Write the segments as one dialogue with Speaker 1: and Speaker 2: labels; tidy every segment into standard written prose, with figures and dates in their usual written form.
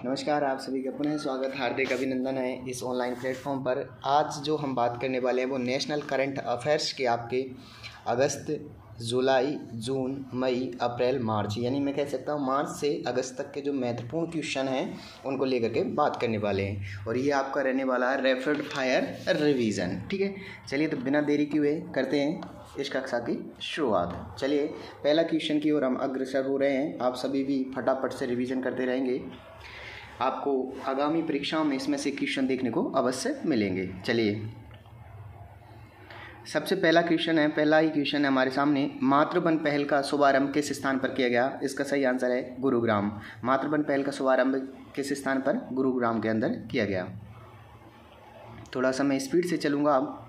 Speaker 1: नमस्कार, आप सभी का पुनः स्वागत, हार्दिक अभिनंदन है इस ऑनलाइन प्लेटफॉर्म पर। आज जो हम बात करने वाले हैं वो नेशनल करंट अफेयर्स के आपके अगस्त, जुलाई, जून, मई, अप्रैल, मार्च, यानी मैं कह सकता हूँ मार्च से अगस्त तक के जो महत्वपूर्ण क्वेश्चन हैं उनको लेकर के बात करने वाले हैं। और ये आपका रहने वाला है रैपिड फायर रिवीजन। ठीक है, चलिए तो बिना देरी किए करते हैं इस कक्षा की शुरुआत। चलिए पहला क्वेश्चन की ओर हम अग्रसर हो रहे हैं। आप सभी भी फटाफट से रिवीजन करते रहेंगे, आपको आगामी परीक्षाओं में इसमें से क्वेश्चन देखने को अवश्य मिलेंगे। चलिए सबसे पहला क्वेश्चन है, पहला ही क्वेश्चन है हमारे सामने। मातृवन पहल का शुभारंभ किस स्थान पर किया गया? इसका सही आंसर है गुरुग्राम। मातृवन पहल का शुभारंभ किस स्थान पर? गुरुग्राम के अंदर किया गया। थोड़ा सा मैं स्पीड से चलूँगा। अब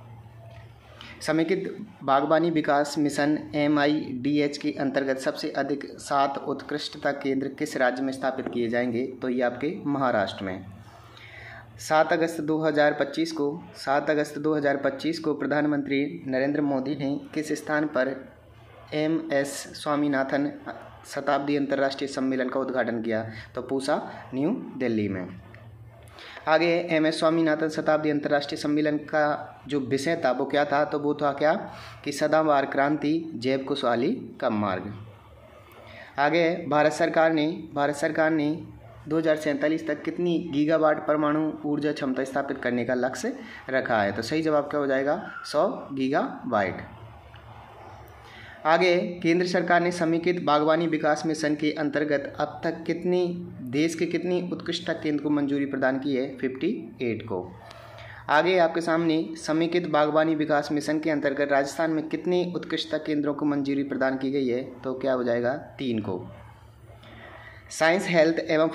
Speaker 1: समेकित बागवानी विकास मिशन MIDH के अंतर्गत सबसे अधिक 7 उत्कृष्टता केंद्र किस राज्य में स्थापित किए जाएंगे? तो ये आपके महाराष्ट्र में। 7 अगस्त 2025 को प्रधानमंत्री नरेंद्र मोदी ने किस स्थान पर MS स्वामीनाथन शताब्दी अंतर्राष्ट्रीय सम्मेलन का उद्घाटन किया? तो पूसा, न्यू दिल्ली में। आगे MS स्वामीनाथन शताब्दी अंतर्राष्ट्रीय सम्मेलन का जो विषय था वो क्या था? तो वो था क्या कि सदाबहार क्रांति, जैव खुशहाली का मार्ग। आगे भारत सरकार ने 2047 तक कितनी गीगावाट परमाणु ऊर्जा क्षमता स्थापित करने का लक्ष्य रखा है? तो सही जवाब क्या हो जाएगा? 100 गीगावाट। आगे केंद्र सरकार ने समेकित बागवानी विकास मिशन के अंतर्गत अब तक देश के कितनी उत्कृष्टता केंद्र को मंजूरी प्रदान की है? 58 को। आगे आपके सामने समेकित बागवानी विकास मिशन के अंतर्गत राजस्थान में कितने उत्कृष्टता केंद्रों को मंजूरी प्रदान की गई है? तो क्या हो जाएगा? 3 को। साइंस, हेल्थ एवं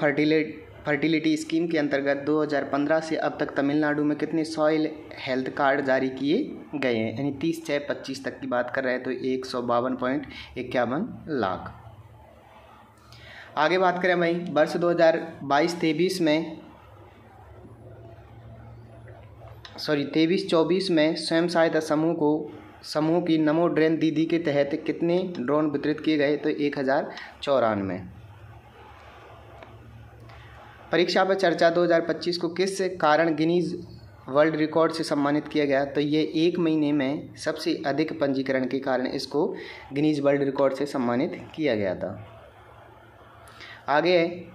Speaker 1: फर्टिलिटी स्कीम के अंतर्गत 2015 से अब तक तमिलनाडु में कितने सॉइल हेल्थ कार्ड जारी किए गए हैं? यानी 30/6/25 तक की बात कर रहे हैं तो 152.51 लाख। आगे बात करें भाई, वर्ष 23-24 में स्वयं सहायता समूह की नमो ड्रोन दीदी के तहत कितने ड्रोन वितरित किए गए? तो 1094। परीक्षा पर चर्चा 2025 को किस कारण गिनीज वर्ल्ड रिकॉर्ड से सम्मानित किया गया? तो ये 1 महीने में सबसे अधिक पंजीकरण के कारण इसको गिनीज वर्ल्ड रिकॉर्ड से सम्मानित किया गया था। आगे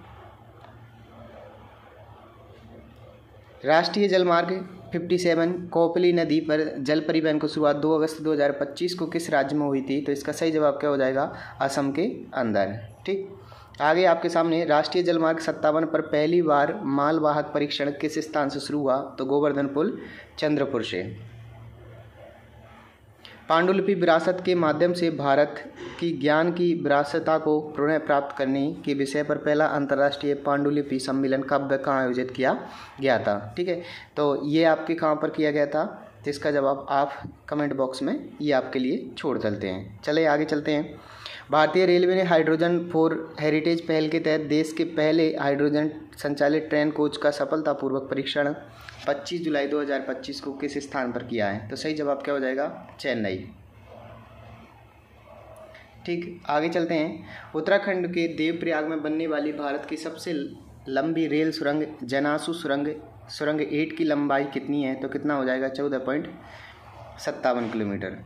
Speaker 1: राष्ट्रीय जलमार्ग 57 कोपली नदी पर जल परिवहन को शुरुआत 2 अगस्त 2025 को किस राज्य में हुई थी? तो इसका सही जवाब क्या हो जाएगा? असम के अंदर। ठीक, आगे आपके सामने राष्ट्रीय जलमार्ग 57 पर पहली बार मालवाहक परीक्षण किस स्थान से शुरू हुआ? तो गोवर्धन पुल, चंद्रपुर से। पांडुलिपि विरासत के माध्यम से भारत की ज्ञान की विरासतता को पुनः प्राप्त करने के विषय पर पहला अंतर्राष्ट्रीय पांडुलिपि सम्मेलन कब कहाँ आयोजित किया गया था? ठीक है, तो ये आपके कहाँ पर किया गया था? तो इसका जवाब आप कमेंट बॉक्स में ये आपके लिए छोड़ चलते हैं। चलिए आगे चलते हैं। भारतीय रेलवे ने हाइड्रोजन फॉर हेरिटेज पहल के तहत देश के पहले हाइड्रोजन संचालित ट्रेन कोच का सफलतापूर्वक परीक्षण 25 जुलाई 2025 को किस स्थान पर किया है? तो सही जवाब क्या हो जाएगा? चेन्नई। ठीक, आगे चलते हैं। उत्तराखंड के देवप्रयाग में बनने वाली भारत की सबसे लंबी रेल सुरंग जनासू सुरंग 8 की लंबाई कितनी है? तो कितना हो जाएगा? 14.57 किलोमीटर।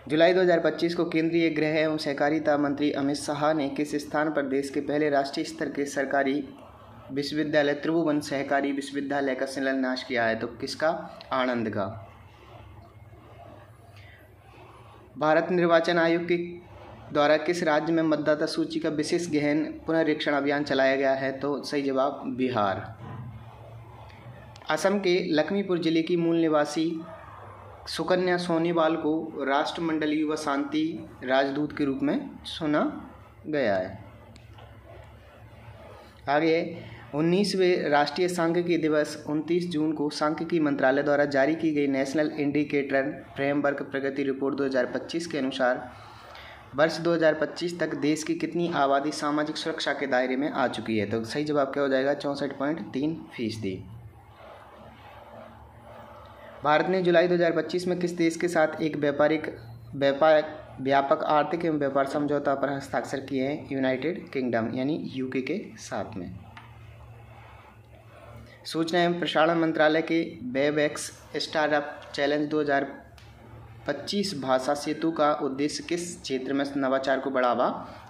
Speaker 1: जुलाई 2025 को केंद्रीय गृह एवं सहकारिता मंत्री अमित शाह ने किस स्थान पर देश के पहले राष्ट्रीय स्तर के सरकारी विश्वविद्यालय त्रिभुवन सहकारी विश्वविद्यालय का शिलान्यास किया है? तो किसका? आनंद का। भारत निर्वाचन आयोग के द्वारा किस राज्य में मतदाता सूची का विशेष गहन पुनरीक्षण अभियान चलाया गया है? तो सही जवाब बिहार। असम के लखीमपुर जिले की मूल निवासी सुकन्या सोनीवाल को राष्ट्रमंडल युवा शांति राजदूत के रूप में चुना गया है। आगे 19वें राष्ट्रीय सांख्यिकी दिवस 29 जून को सांख्यिकी मंत्रालय द्वारा जारी की गई नेशनल इंडिकेटर फ्रेमवर्क प्रगति रिपोर्ट 2025 के अनुसार वर्ष 2025 तक देश की कितनी आबादी सामाजिक सुरक्षा के दायरे में आ चुकी है? तो सही जवाब क्या हो जाएगा? 64.3%। भारत ने जुलाई 2025 में किस देश के साथ एक व्यापक आर्थिक एवं व्यापार समझौता पर हस्ताक्षर किए हैं? यूनाइटेड किंगडम यानी UK के साथ में। सूचना एवं प्रसारण मंत्रालय के वेबएक्स स्टार्टअप चैलेंज 2025 भाषा सेतु का उद्देश्य किस क्षेत्र में नवाचार को बढ़ावा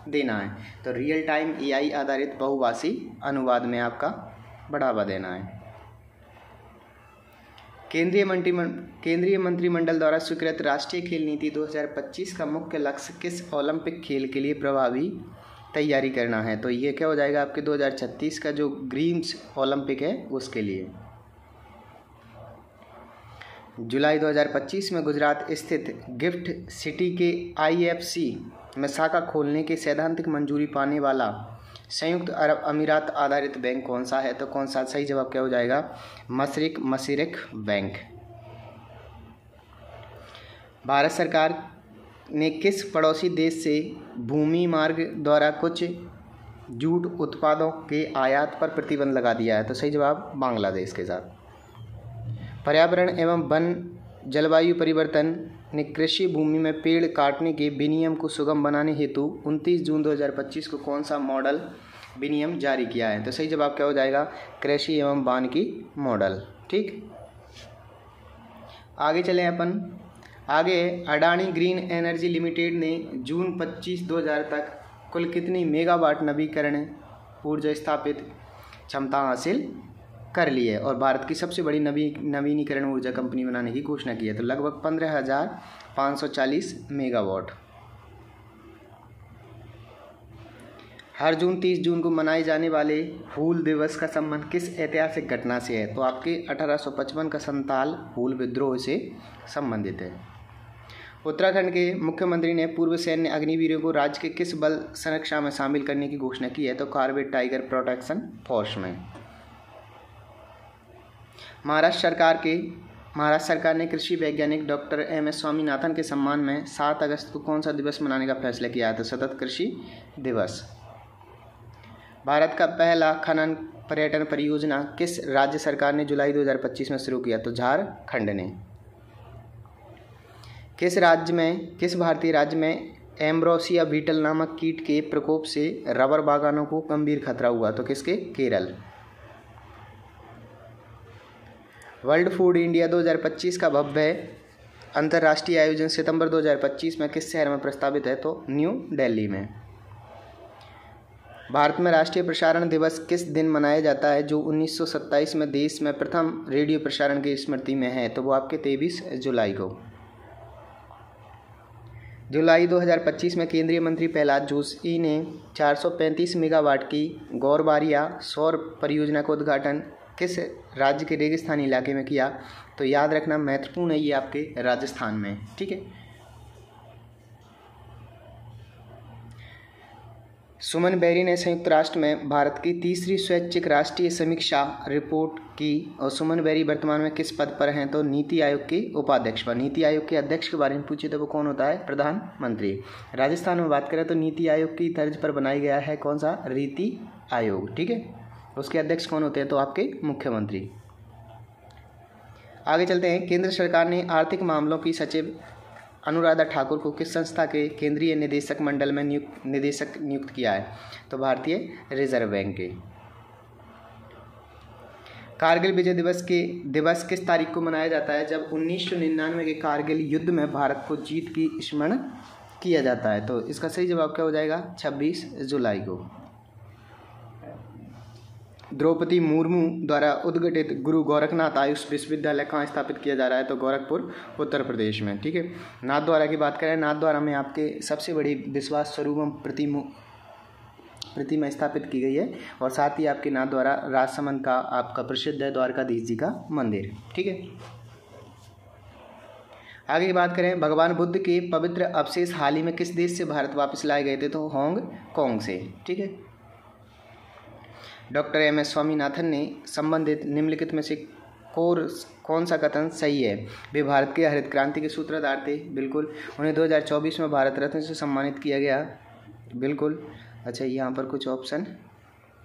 Speaker 1: देना है? तो रियल टाइम एआई आधारित बहुभाषी अनुवाद में आपका बढ़ावा देना है। केंद्रीय मंत्रिमंडल द्वारा स्वीकृत राष्ट्रीय खेल नीति 2025 का मुख्य लक्ष्य किस ओलंपिक खेल के लिए प्रभावी तैयारी करना है? तो ये क्या हो जाएगा आपके 2036 का जो ग्रीम्स ओलंपिक है उसके लिए। जुलाई 2025 में गुजरात स्थित गिफ्ट सिटी के आईएफसी में शाखा खोलने की सैद्धांतिक मंजूरी पाने वाला संयुक्त अरब अमीरात आधारित बैंक कौन सा है? तो कौन सा? सही जवाब क्या हो जाएगा? मशरिक बैंक। भारत सरकार ने किस पड़ोसी देश से भूमि मार्ग द्वारा कुछ जूट उत्पादों के आयात पर प्रतिबंध लगा दिया है? तो सही जवाब बांग्लादेश के साथ। पर्यावरण एवं वन जलवायु परिवर्तन ने कृषि भूमि में पेड़ काटने के विनियम को सुगम बनाने हेतु 29 जून 2025 को कौन सा मॉडल विनियम जारी किया है? तो सही जवाब क्या हो जाएगा? कृषि एवं वानिकी मॉडल। ठीक, आगे चलें अपन। आगे अडानी ग्रीन एनर्जी लिमिटेड ने जून 25, 2000 तक कुल कितनी मेगावाट नवीकरण ऊर्जा स्थापित क्षमता हासिल कर ली है और भारत की सबसे बड़ी नवीनीकरण ऊर्जा कंपनी बनाने की घोषणा की है? तो लगभग 15,540 मेगावाट। हर जून 30 जून को मनाए जाने वाले हूल दिवस का संबंध किस ऐतिहासिक घटना से है? तो आपके 1855 का संताल हूल विद्रोह से संबंधित है। उत्तराखंड के मुख्यमंत्री ने पूर्व सैन्य अग्निवीरों को राज्य के किस बल संरचना में शामिल करने की घोषणा की है? तो कार्बेट टाइगर प्रोटेक्शन फोर्स में। महाराष्ट्र सरकार ने कृषि वैज्ञानिक डॉक्टर एम.एस. स्वामीनाथन के सम्मान में 7 अगस्त को कौन सा दिवस मनाने का फैसला किया है? तो सतत कृषि दिवस। भारत का पहला खनन पर्यटन परियोजना किस राज्य सरकार ने जुलाई 2025 में शुरू किया? तो झारखंड ने। किस भारतीय राज्य में एम्ब्रोसिया बीटल नामक कीट के प्रकोप से रबर बागानों को गंभीर खतरा हुआ? तो किसके? केरल। वर्ल्ड फूड इंडिया 2025 का भव्य अंतर्राष्ट्रीय आयोजन सितंबर 2025 में किस शहर में प्रस्तावित है? तो न्यू दिल्ली में। भारत में राष्ट्रीय प्रसारण दिवस किस दिन मनाया जाता है जो 1927 में देश में प्रथम रेडियो प्रसारण की स्मृति में है? तो वो आपके 23 जुलाई को। जुलाई 2025 में केंद्रीय मंत्री प्रहलाद जोशी ने 435 मेगावाट की गौरबारिया सौर परियोजना का उद्घाटन किस राज्य के रेगिस्तानी इलाके में किया? तो याद रखना महत्वपूर्ण है, ये आपके राजस्थान में। ठीक है। सुमन बेरी ने संयुक्त राष्ट्र में भारत की तीसरी स्वैच्छिक राष्ट्रीय समीक्षा रिपोर्ट की और सुमन बेरी वर्तमान में किस पद पर हैं? तो नीति आयोग के उपाध्यक्ष पर। नीति आयोग के अध्यक्ष के बारे में पूछे तो वो कौन होता है? प्रधानमंत्री। राजस्थान में बात करें तो नीति आयोग की तर्ज पर बनाया गया है कौन सा? रीति आयोग। ठीक है, उसके अध्यक्ष कौन होते हैं? तो आपके मुख्यमंत्री। आगे चलते हैं। केंद्र सरकार ने आर्थिक मामलों की सचिव अनुराधा ठाकुर को किस संस्था के केंद्रीय निदेशक मंडल में निदेशक नियुक्त किया है? तो भारतीय रिजर्व बैंक के। कारगिल विजय दिवस किस तारीख को मनाया जाता है? जब 1999 के कारगिल युद्ध में भारत को जीत की स्मरण किया जाता है। तो इसका सही जवाब क्या हो जाएगा? 26 जुलाई को। द्रौपदी मुर्मू द्वारा उद्घाटित गुरु गोरखनाथ आयुष विश्वविद्यालय कहाँ स्थापित किया जा रहा है? तो गोरखपुर, उत्तर प्रदेश में। ठीक है। नाथद्वारा की बात करें, नाथद्वारा में आपके सबसे बड़ी विश्वास स्वरूपम प्रतिमा स्थापित की गई है और साथ ही आपके नाथद्वारा राजसमंद का आपका प्रसिद्ध है द्वारकाधीश जी का मंदिर। ठीक है। आगे की बात करें, भगवान बुद्ध के पवित्र अवशेष हाल ही में किस देश से भारत वापस लाए गए थे? तो हांगकांग से। ठीक है। Doctor MS. स्वामीनाथन ने संबंधित निम्नलिखित में से कौन सा कथन सही है? वे भारत के हरित क्रांति के सूत्रधार थे। बिल्कुल। उन्हें 2024 में भारत रत्न से सम्मानित किया गया। बिल्कुल। अच्छा, यहाँ पर कुछ ऑप्शन।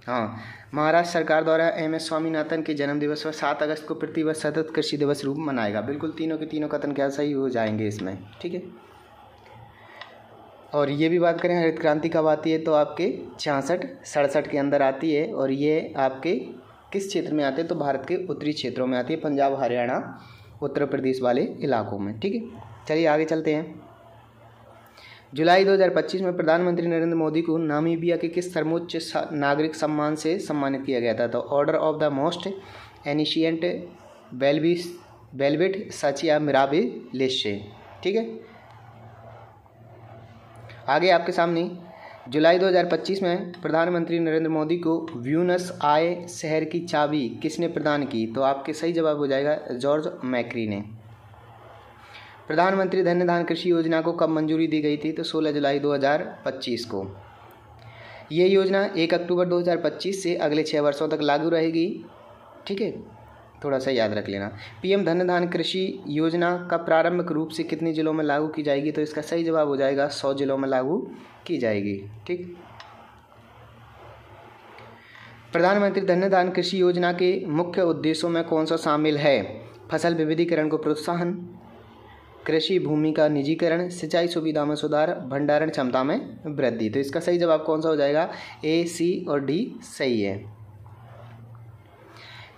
Speaker 1: हाँ, महाराष्ट्र सरकार द्वारा एम.एस. स्वामीनाथन के जन्म दिवस पर 7 अगस्त को प्रतिवर्ष सतत कृषि दिवस रूप मनाएगा। बिल्कुल, तीनों के तीनों कथन क्या सही हो जाएंगे इसमें। ठीक है। और ये भी बात करें हरित क्रांति कब आती है? तो आपके 66-67 के अंदर आती है और ये आपके किस क्षेत्र में आते हैं? तो भारत के उत्तरी क्षेत्रों में आती है, पंजाब, हरियाणा, उत्तर प्रदेश वाले इलाकों में। ठीक है, चलिए आगे चलते हैं। जुलाई 2025 में प्रधानमंत्री नरेंद्र मोदी को नामीबिया के किस सर्वोच्च नागरिक सम्मान से सम्मानित किया गया था? तो order of the most ancient Welwitschia mirabilis. ठीक है, आगे आपके सामने जुलाई 2025 में प्रधानमंत्री नरेंद्र मोदी को ब्यूनस आयर्स शहर की चाबी किसने प्रदान की? तो आपके सही जवाब हो जाएगा जॉर्ज मैक्री ने। प्रधानमंत्री धन धान कृषि योजना को कब मंजूरी दी गई थी? तो 16 जुलाई 2025 को। ये योजना 1 अक्टूबर 2025 से अगले 6 वर्षों तक लागू रहेगी। ठीक है, थोड़ा सा याद रख लेना। पीएम धन धान कृषि योजना का प्रारंभिक रूप से कितने जिलों में लागू की जाएगी? तो इसका सही जवाब हो जाएगा 100 जिलों में लागू की जाएगी। ठीक, प्रधानमंत्री धन धान कृषि योजना के मुख्य उद्देश्यों में कौन सा शामिल है? फसल विविधीकरण को प्रोत्साहन, कृषि भूमि का निजीकरण, सिंचाई सुविधा में सुधार, भंडारण क्षमता में वृद्धि। तो इसका सही जवाब कौन सा हो जाएगा? ए, सी और डी सही है,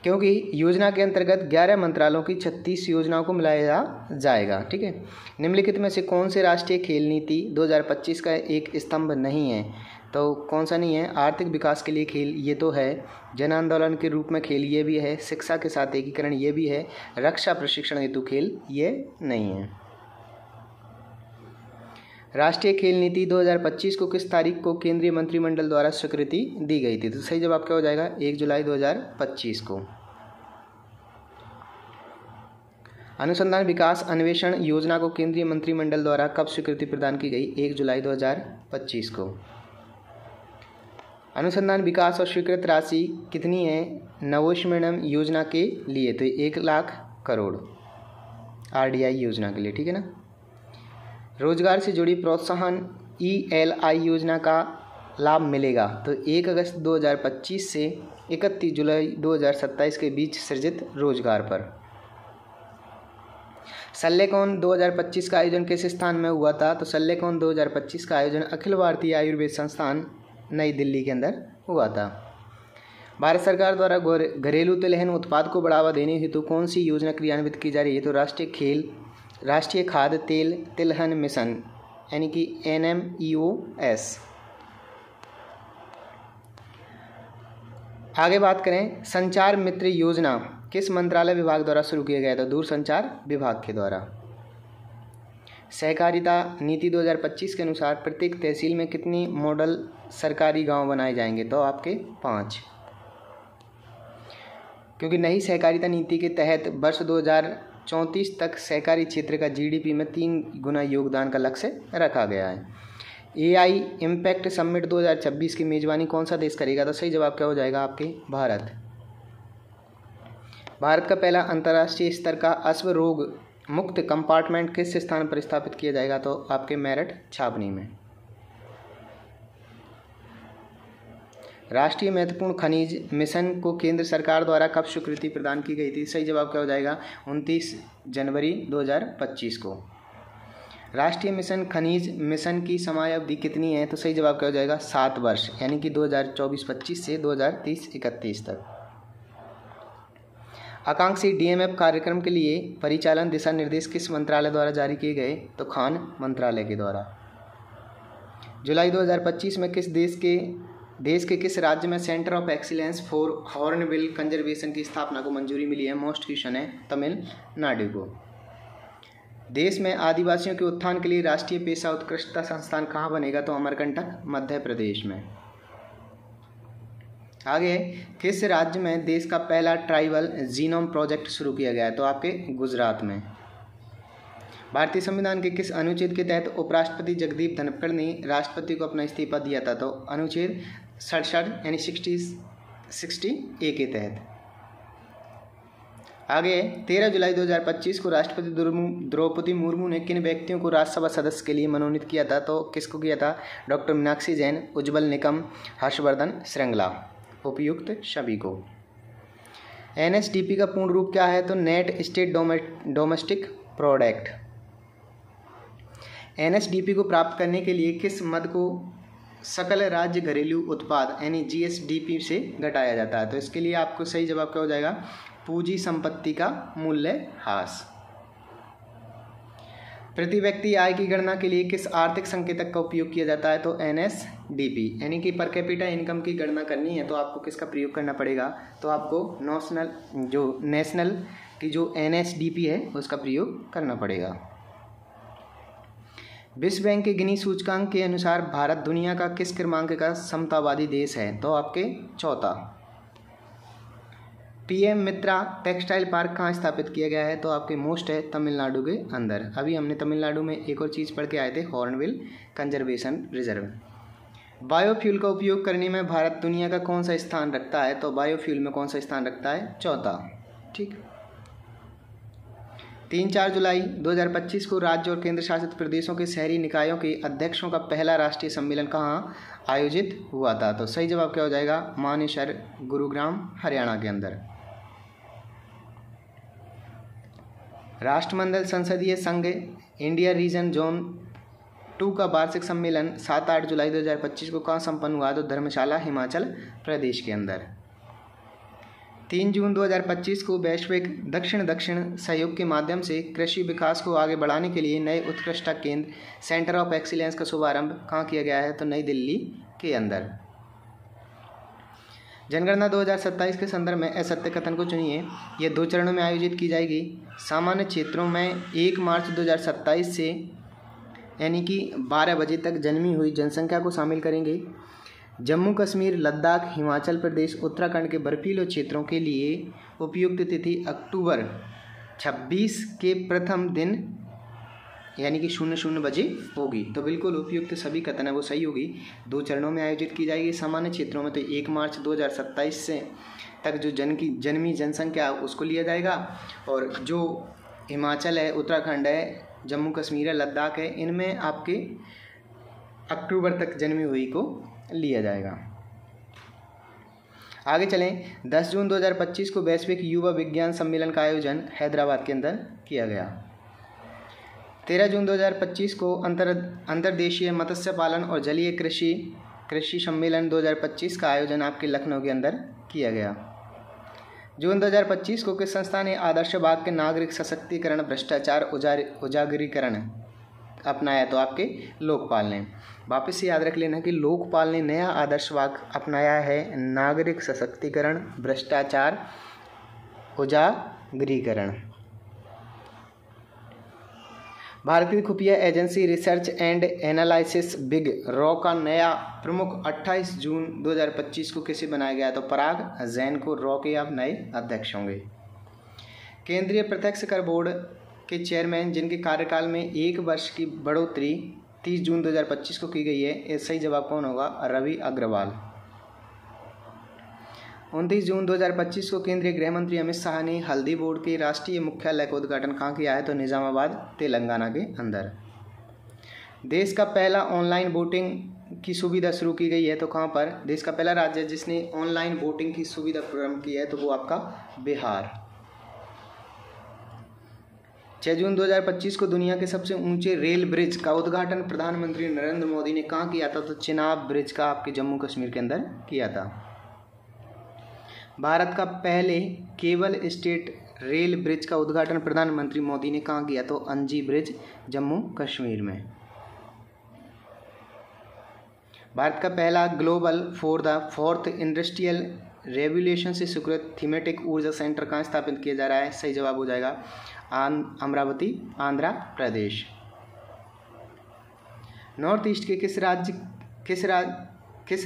Speaker 1: क्योंकि योजना के अंतर्गत 11 मंत्रालयों की 36 योजनाओं को मिलाया जाएगा। ठीक है, निम्नलिखित में से कौन से राष्ट्रीय खेल नीति 2025 का एक स्तंभ नहीं है? तो कौन सा नहीं है? आर्थिक विकास के लिए खेल ये तो है, जन आंदोलन के रूप में खेल ये भी है, शिक्षा के साथ एकीकरण ये भी है, रक्षा प्रशिक्षण हेतु खेल ये नहीं है। राष्ट्रीय खेल नीति 2025 को किस तारीख को केंद्रीय मंत्रिमंडल द्वारा स्वीकृति दी गई थी? तो सही जवाब क्या हो जाएगा? 1 जुलाई 2025 को। अनुसंधान विकास अन्वेषण योजना को केंद्रीय मंत्रिमंडल द्वारा कब स्वीकृति प्रदान की गई? 1 जुलाई 2025 को। अनुसंधान विकास और स्वीकृत राशि कितनी है नवोन्मेष योजना के लिए? तो 1 लाख करोड़ RDI योजना के लिए। ठीक है ना। रोजगार से जुड़ी प्रोत्साहन ELI योजना का लाभ मिलेगा तो 1 अगस्त 2025 से 31 जुलाई 2027 के बीच सृजित रोजगार पर। शल्यकौन 2025 का आयोजन किस स्थान में हुआ था? तो शल्यकौन 2025 का आयोजन अखिल भारतीय आयुर्वेद संस्थान नई दिल्ली के अंदर हुआ था। भारत सरकार द्वारा घरेलू तिलहन उत्पाद को बढ़ावा देने हेतु कौन सी योजना क्रियान्वित की जा रही है? तो राष्ट्रीय खाद्य तेल तिलहन मिशन यानी कि NMEOS। आगे बात करें, संचार मित्र योजना किस मंत्रालय विभाग द्वारा शुरू किया गया था? दूरसंचार विभाग के द्वारा। सहकारिता नीति 2025 के अनुसार प्रत्येक तहसील में कितनी मॉडल सरकारी गांव बनाए जाएंगे? तो आपके 5, क्योंकि नई सहकारिता नीति के तहत वर्ष 2034 तक सहकारी क्षेत्र का GDP में 3 गुना योगदान का लक्ष्य रखा गया है। AI इम्पैक्ट समिट 2026 की मेजबानी कौन सा देश करेगा? तो सही जवाब क्या हो जाएगा? आपके भारत। भारत का पहला अंतर्राष्ट्रीय स्तर का अश्व रोग मुक्त कंपार्टमेंट किस स्थान पर स्थापित किया जाएगा? तो आपके मेरठ छावनी में। राष्ट्रीय महत्वपूर्ण खनिज मिशन को केंद्र सरकार द्वारा कब स्वीकृति प्रदान की गई थी? सही जवाब क्या हो जाएगा? 29 जनवरी 2025 को। राष्ट्रीय मिशन खनिज मिशन की समयावधि कितनी है? तो सही जवाब क्या हो जाएगा? 7 वर्ष यानी कि 2024-25 से 2030-31 तक। आकांक्षी DMF कार्यक्रम के लिए परिचालन दिशा निर्देश किस मंत्रालय द्वारा जारी किए गए? तो खान मंत्रालय के द्वारा। जुलाई 2025 में किस देश के किस राज्य में centre of excellence for hornbill conservation की स्थापना को मंजूरी मिली है? मोस्ट क्वेश्चन है तमिलनाडु को। देश में आदिवासियों के उत्थान के लिए राष्ट्रीय पेशा उत्कृष्टता संस्थान कहाँ बनेगा? तो अमरकंटक मध्य प्रदेश में। आगे, किस राज्य में देश का पहला ट्राइबल जीनोम प्रोजेक्ट शुरू किया गया है? तो आपके गुजरात में। भारतीय संविधान के किस अनुच्छेद के तहत उपराष्ट्रपति जगदीप धनखड़ ने राष्ट्रपति को अपना इस्तीफा दिया था? तो अनुच्छेद 67 यानी 60A के तहत। आगे, 13 जुलाई 2025 को राष्ट्रपति द्रौपदी मुर्मू ने किन व्यक्तियों को राज्यसभा सदस्य के लिए मनोनीत किया था? तो किसको किया था? डॉक्टर मीनाक्षी जैन, उज्ज्वल निकम, हर्षवर्धन श्रृंगला, उपयुक्त सभी को। NSDP का पूर्ण रूप क्या है? तो net state domestic product. NSDP को प्राप्त करने के लिए किस मद को सकल राज्य घरेलू उत्पाद यानी GSDP से घटाया जाता है। तो इसके लिए आपको सही जवाब क्या हो जाएगा, पूंजी संपत्ति का मूल्य ह्रास। प्रति व्यक्ति आय की गणना के लिए किस आर्थिक संकेतक का उपयोग किया जाता है, तो NSDP यानी कि पर कैपिटा इनकम की गणना करनी है तो आपको किसका प्रयोग करना पड़ेगा, तो आपको नेशनल की जो NSDP है उसका प्रयोग करना पड़ेगा। विश्व बैंक के गिनी सूचकांक के अनुसार भारत दुनिया का किस क्रमांक का समतावादी देश है, तो आपके चौथा। PM मित्रा टेक्सटाइल पार्क कहाँ स्थापित किया गया है, तो आपके मोस्ट है तमिलनाडु के अंदर। अभी हमने तमिलनाडु में एक और चीज़ पढ़ के आए थे, हॉर्नबिल कंजर्वेशन रिजर्व। बायोफ्यूल का उपयोग करने में भारत दुनिया का कौन सा स्थान रखता है, तो बायोफ्यूल में कौन सा स्थान रखता है, चौथा। ठीक। 3-4 जुलाई 2025 को राज्य और केंद्र शासित प्रदेशों के शहरी निकायों के अध्यक्षों का पहला राष्ट्रीय सम्मेलन कहाँ आयोजित हुआ था, तो सही जवाब क्या हो जाएगा, मानेसर, गुरुग्राम, हरियाणा के अंदर। राष्ट्रमंडल संसदीय संघ इंडिया रीजन जोन 2 का वार्षिक सम्मेलन 7-8 जुलाई 2025 को कहाँ संपन्न हुआ, तो धर्मशाला, हिमाचल प्रदेश के अंदर। 3 जून 2025 को वैश्विक दक्षिण सहयोग के माध्यम से कृषि विकास को आगे बढ़ाने के लिए नए उत्कृष्टता केंद्र सेंटर ऑफ एक्सीलेंस का शुभारंभ कहाँ किया गया है, तो नई दिल्ली के अंदर। जनगणना 2027 के संदर्भ में असत्य कथन को चुनिए। यह 2 चरणों में आयोजित की जाएगी। सामान्य क्षेत्रों में 1 मार्च 2027 से यानी कि 12 बजे तक जन्मी हुई जनसंख्या को शामिल करेंगे। जम्मू कश्मीर, लद्दाख, हिमाचल प्रदेश, उत्तराखंड के बर्फीले क्षेत्रों के लिए उपयुक्त तिथि अक्टूबर 26 के प्रथम दिन यानी कि 00 बजे होगी। तो बिल्कुल उपयुक्त सभी कथन है वो सही होगी। 2 चरणों में आयोजित की जाएगी। सामान्य क्षेत्रों में तो 1 मार्च 2027 से तक जो जन्मी जनसंख्या उसको लिया जाएगा, और जो हिमाचल है, उत्तराखंड है, जम्मू कश्मीर है, लद्दाख है, इनमें आपके अक्टूबर तक जन्मी हुई को लिया जाएगा। आगे चलें। 10 जून 2025 को वैश्विक युवा विज्ञान सम्मेलन का आयोजन हैदराबाद के अंदर किया गया। 13 जून 2025 को अंतर्देशीय मत्स्य पालन और जलीय कृषि सम्मेलन 2025 का आयोजन आपके लखनऊ के अंदर किया गया। जून 2025 को किस संस्था ने आदर्श बाग के नागरिक सशक्तिकरण भ्रष्टाचार उजागरीकरण अपनाया, तो आपके लोकपाल ने। वापस से याद रख लेना कि लोकपाल ने नया आदर्श वाक्य अपनाया है, नागरिक सशक्तिकरण भ्रष्टाचार उजागरीकरण। भारतीय खुफिया agency research and analysis big raw का नया प्रमुख 28 जून 2025 को किसे बनाया गया, तो पराग जैन को रॉ के अब नए अध्यक्ष होंगे। केंद्रीय प्रत्यक्ष कर बोर्ड के चेयरमैन जिनके कार्यकाल में 1 वर्ष की बढ़ोतरी 30 जून 2025 को की गई है, इसका सही जवाब कौन होगा, रवि अग्रवाल। 29 जून 2025 को केंद्रीय गृह मंत्री अमित शाह ने हल्दी बोर्ड के राष्ट्रीय मुख्यालय का उद्घाटन कहाँ किया है, तो निजामाबाद, तेलंगाना के अंदर। देश का पहला ऑनलाइन वोटिंग की सुविधा शुरू की गई है, तो कहाँ पर, देश का पहला राज्य जिसने ऑनलाइन वोटिंग की सुविधा प्रारंभ की है, तो वो आपका बिहार। 6 जून 2025 को दुनिया के सबसे ऊंचे रेल ब्रिज का उद्घाटन प्रधानमंत्री नरेंद्र मोदी ने कहाँ किया था, तो चिनाब ब्रिज का आपके जम्मू कश्मीर के अंदर किया था। भारत का पहले केबल स्टेट रेल ब्रिज का उद्घाटन प्रधानमंत्री मोदी ने कहाँ किया, तो अंजी ब्रिज, जम्मू कश्मीर में। भारत का पहला global for the fourth industrial revolution से स्वीकृत थीमेटिक ऊर्जा सेंटर कहाँ स्थापित किया जा रहा है, सही जवाब हो जाएगा अमरावती, आंध्र प्रदेश। नॉर्थ ईस्ट के किस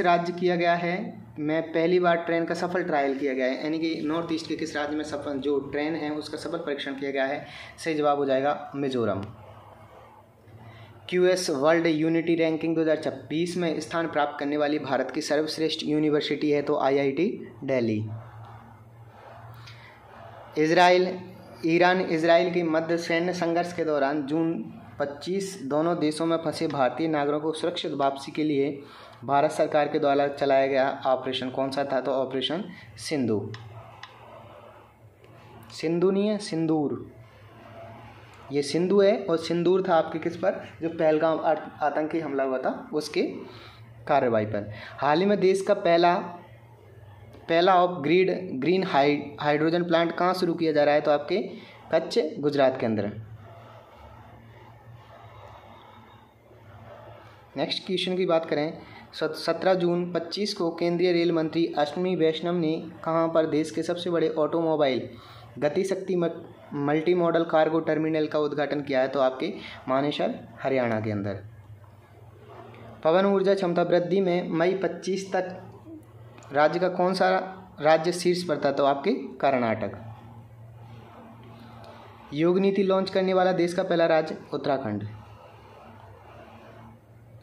Speaker 1: राज्य किया गया है में पहली बार ट्रेन का सफल ट्रायल किया गया है, यानी कि नॉर्थ ईस्ट के किस राज्य में सफल जो ट्रेन है उसका सफल परीक्षण किया गया है, सही जवाब हो जाएगा Mizoram. QS world unity ranking 2026 में स्थान प्राप्त करने वाली भारत की सर्वश्रेष्ठ यूनिवर्सिटी है, तो IIT दिल्ली। ईरान इजराइल के मध्य सैन्य संघर्ष के दौरान जून 25 दोनों देशों में फंसे भारतीय नागरिकों को सुरक्षित वापसी के लिए भारत सरकार के द्वारा चलाया गया ऑपरेशन कौन सा था, तो ऑपरेशन सिंधु। सिंधु नहीं है, सिंदूर। ये सिंधु है और सिंदूर था आपके किस पर, जो पहलगाम आतंकी हमला हुआ था उसके कार्रवाई पर। हाल ही में देश का पहला ऑफ ग्रीन हाइड्रोजन प्लांट कहाँ शुरू किया जा रहा है? तो आपके कच्छ, गुजरात के अंदर। नेक्स्ट क्वेश्चन की बात करें, 17 जून 25 को केंद्रीय रेल मंत्री अश्विनी वैष्णव ने कहाँ पर देश के सबसे बड़े ऑटोमोबाइल गति शक्ति मल्टी मॉडल कार्गो टर्मिनल का उद्घाटन किया है? तो आपके मानेसर, हरियाणा के अंदर। पवन ऊर्जा क्षमता वृद्धि में मई 25 तक राज्य का कौन सा राज्य शीर्ष पर था? तो आपके कर्नाटक। योग नीति लॉन्च करने वाला देश का पहला राज्य उत्तराखंड।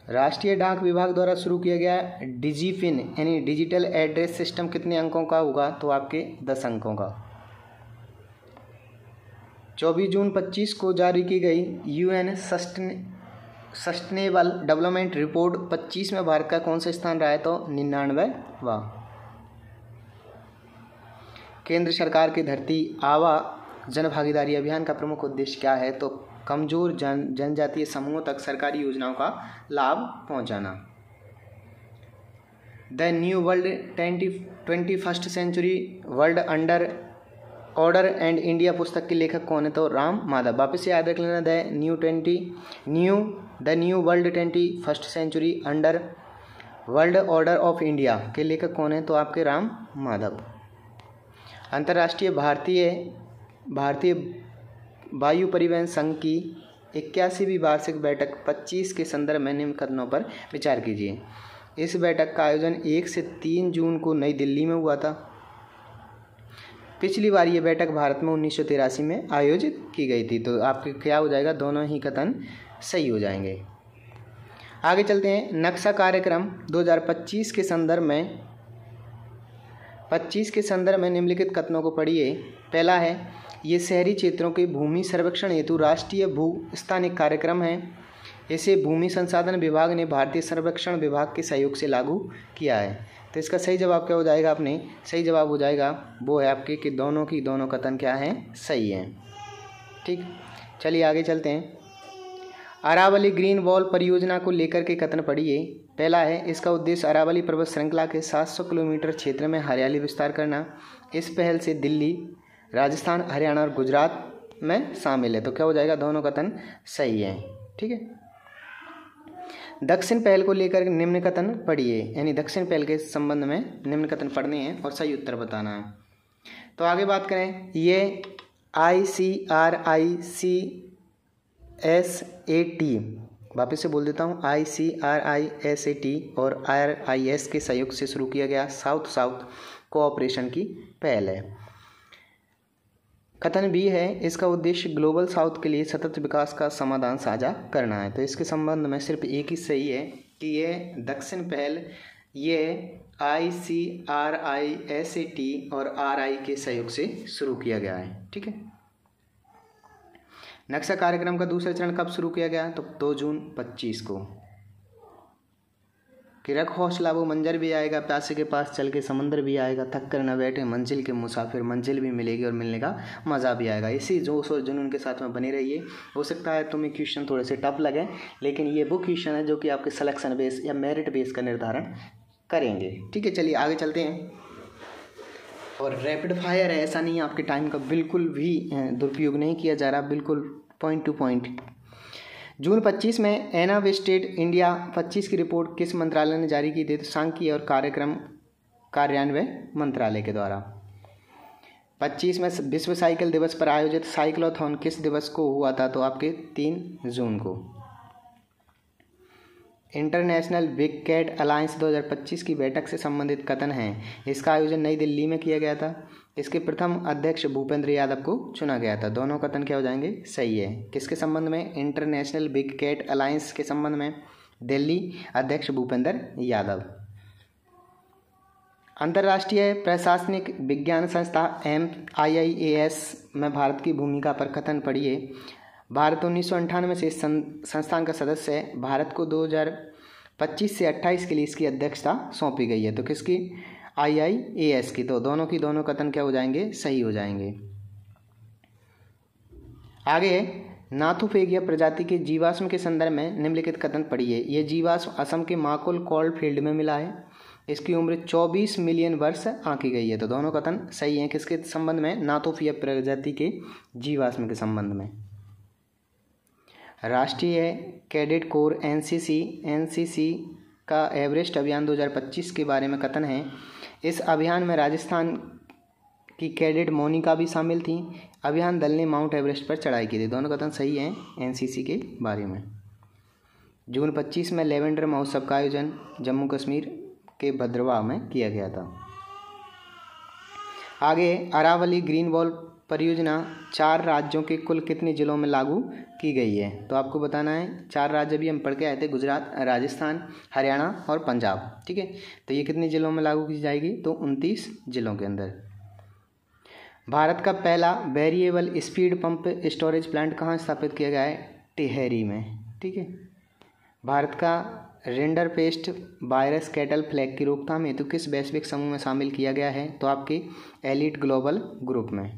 Speaker 1: राष्ट्रीय डाक विभाग द्वारा शुरू किया गया डिजीपिन यानी डिजिटल एड्रेस सिस्टम कितने अंकों का होगा? तो आपके 10 अंकों का। 24 जून 25 को जारी की गई यूएन सस्टेनेबल डेवलपमेंट रिपोर्ट 25 में भारत का कौन सा स्थान रहा है? तो 99वां। केंद्र सरकार की धरती आबा जन भागीदारी अभियान का प्रमुख उद्देश्य क्या है? तो कमजोर जनजातीय समूहों तक सरकारी योजनाओं का लाभ पहुंचाना। The new world 21st century world under order and India पुस्तक के लेखक कौन है? तो राम माधव। वापस से याद रख लेना, the new world 21st century under world order of India के लेखक कौन है? तो आपके राम माधव। अंतर्राष्ट्रीय भारतीय वायु परिवहन संघ की 81वीं वार्षिक बैठक 25 के संदर्भ में निम्न कथनों पर विचार कीजिए। इस बैठक का आयोजन 1 से 3 जून को नई दिल्ली में हुआ था। पिछली बार ये बैठक भारत में 1983 में आयोजित की गई थी। तो आपके क्या हो जाएगा? दोनों ही कथन सही हो जाएंगे। आगे चलते हैं। नक्शा कार्यक्रम 2025 के संदर्भ में निम्नलिखित कथनों को पढ़िए। पहला है, ये शहरी क्षेत्रों के भूमि सर्वेक्षण हेतु राष्ट्रीय भू स्थानिक कार्यक्रम है। इसे भूमि संसाधन विभाग ने भारतीय सर्वेक्षण विभाग के सहयोग से लागू किया है। तो इसका सही जवाब क्या हो जाएगा? अपने सही जवाब हो जाएगा वो है आपके कि दोनों की दोनों कथन क्या हैं? सही हैं। ठीक, चलिए आगे चलते हैं। अरावली ग्रीन वॉल परियोजना को लेकर के कथन पढ़िए। पहला है, इसका उद्देश्य अरावली पर्वत श्रृंखला के 700 किलोमीटर क्षेत्र में हरियाली विस्तार करना। इस पहल से दिल्ली, राजस्थान, हरियाणा और गुजरात में शामिल है। तो क्या हो जाएगा? दोनों कथन सही हैं। ठीक है। दक्षिण पहल को लेकर निम्न कथन पढ़िए, यानी दक्षिण पहल के संबंध में निम्न कथन पढ़ने हैं और सही उत्तर बताना है। तो आगे बात करें, ये ICRICSAT, वापस से बोल देता हूँ, ICRISAT और RIS के सहयोग से शुरू किया गया साउथ साउथ कोऑपरेशन की पहल है। कथन बी है, इसका उद्देश्य ग्लोबल साउथ के लिए सतत विकास का समाधान साझा करना है। तो इसके संबंध में सिर्फ एक ही सही है कि ये दक्षिण पहल ये ICRISAT और RI के सहयोग से शुरू किया गया है। ठीक है। नक्शा कार्यक्रम का दूसरा चरण कब शुरू किया गया? तो 2 जून 25 को। कि रख हौसला वो मंजर भी आएगा, प्यासे के पास चल के समंदर भी आएगा, थक कर न बैठे मंजिल के मुसाफिर, मंजिल भी मिलेगी और मिलने का मज़ा भी आएगा। इसी जोश और जुनून के साथ में बने रहिए। हो सकता है तुम्हें क्वेश्चन थोड़े से टफ लगे, लेकिन ये वो क्वेश्चन है जो कि आपके सिलेक्शन बेस या मेरिट बेस का निर्धारण करेंगे। ठीक है, चलिए आगे चलते हैं। और रैपिड फायर है, ऐसा नहीं है, आपके टाइम का बिल्कुल भी दुरुपयोग नहीं किया जा रहा, बिल्कुल पॉइंट टू पॉइंट। जून 25 में एनावेस्टेड इंडिया 25 की रिपोर्ट किस मंत्रालय ने जारी की थी? तो सांख्यिकी और कार्यक्रम कार्यान्वयन मंत्रालय के द्वारा। 25 में विश्व साइकिल दिवस पर आयोजित साइक्लोथॉन किस दिवस को हुआ था? तो आपके 3 जून को। इंटरनेशनल बिग कैट अलायंस 2025 की बैठक से संबंधित कथन है। इसका आयोजन नई दिल्ली में किया गया था। इसके प्रथम अध्यक्ष भूपेंद्र यादव को चुना गया था। दोनों कथन क्या हो जाएंगे? सही है। किसके संबंध में? इंटरनेशनल बिग कैट अलायंस के संबंध में। दिल्ली, अध्यक्ष भूपेंद्र यादव। अंतर्राष्ट्रीय प्रशासनिक विज्ञान संस्था IIAS में भारत की भूमिका पर कथन पढ़िए। भारत 1998 से इस संस्थान का सदस्य है। भारत को 2025 से 28 के लिए इसकी अध्यक्षता सौंपी गई है। तो किसकी? IIAS की। तो दोनों की दोनों कथन क्या हो जाएंगे? सही हो जाएंगे। आगे नाथुफेगिया प्रजाति के जीवाश्म के संदर्भ में निम्नलिखित कथन पढ़िए। ये जीवाश्म असम के माकुल कोल्ड फील्ड में मिला है। इसकी उम्र 24 मिलियन वर्ष आंकी गई है। तो दोनों कथन सही हैं। किसके संबंध में? नाथुफेगिया प्रजाति के जीवाश्म के संबंध में। राष्ट्रीय कैडेट कोर एनसीसी का एवरेस्ट अभियान 2025 के बारे में कथन है। इस अभियान में राजस्थान की कैडेट मोनिका भी शामिल थी। अभियान दल ने माउंट एवरेस्ट पर चढ़ाई की थी। दोनों कथन सही हैं एनसीसी के बारे में। जून 25 में लेवेंडर महोत्सव का आयोजन जम्मू कश्मीर के भद्रवाह में किया गया था। आगे, अरावली ग्रीन वॉल परियोजना 4 राज्यों के कुल कितने जिलों में लागू की गई है? तो आपको बताना है। 4 राज्य भी हम पढ़ के आए थे, गुजरात, राजस्थान, हरियाणा और पंजाब। ठीक है, तो ये कितने जिलों में लागू की जाएगी? तो 29 जिलों के अंदर। भारत का पहला variable speed pump storage plant कहाँ स्थापित किया गया है? टिहरी में। ठीक है, भारत का रिंडरपेस्ट वायरस कैटल फ्लैग की रोकथाम हेतु किस वैश्विक समूह में शामिल किया गया है? तो आपके एलिट ग्लोबल ग्रुप में।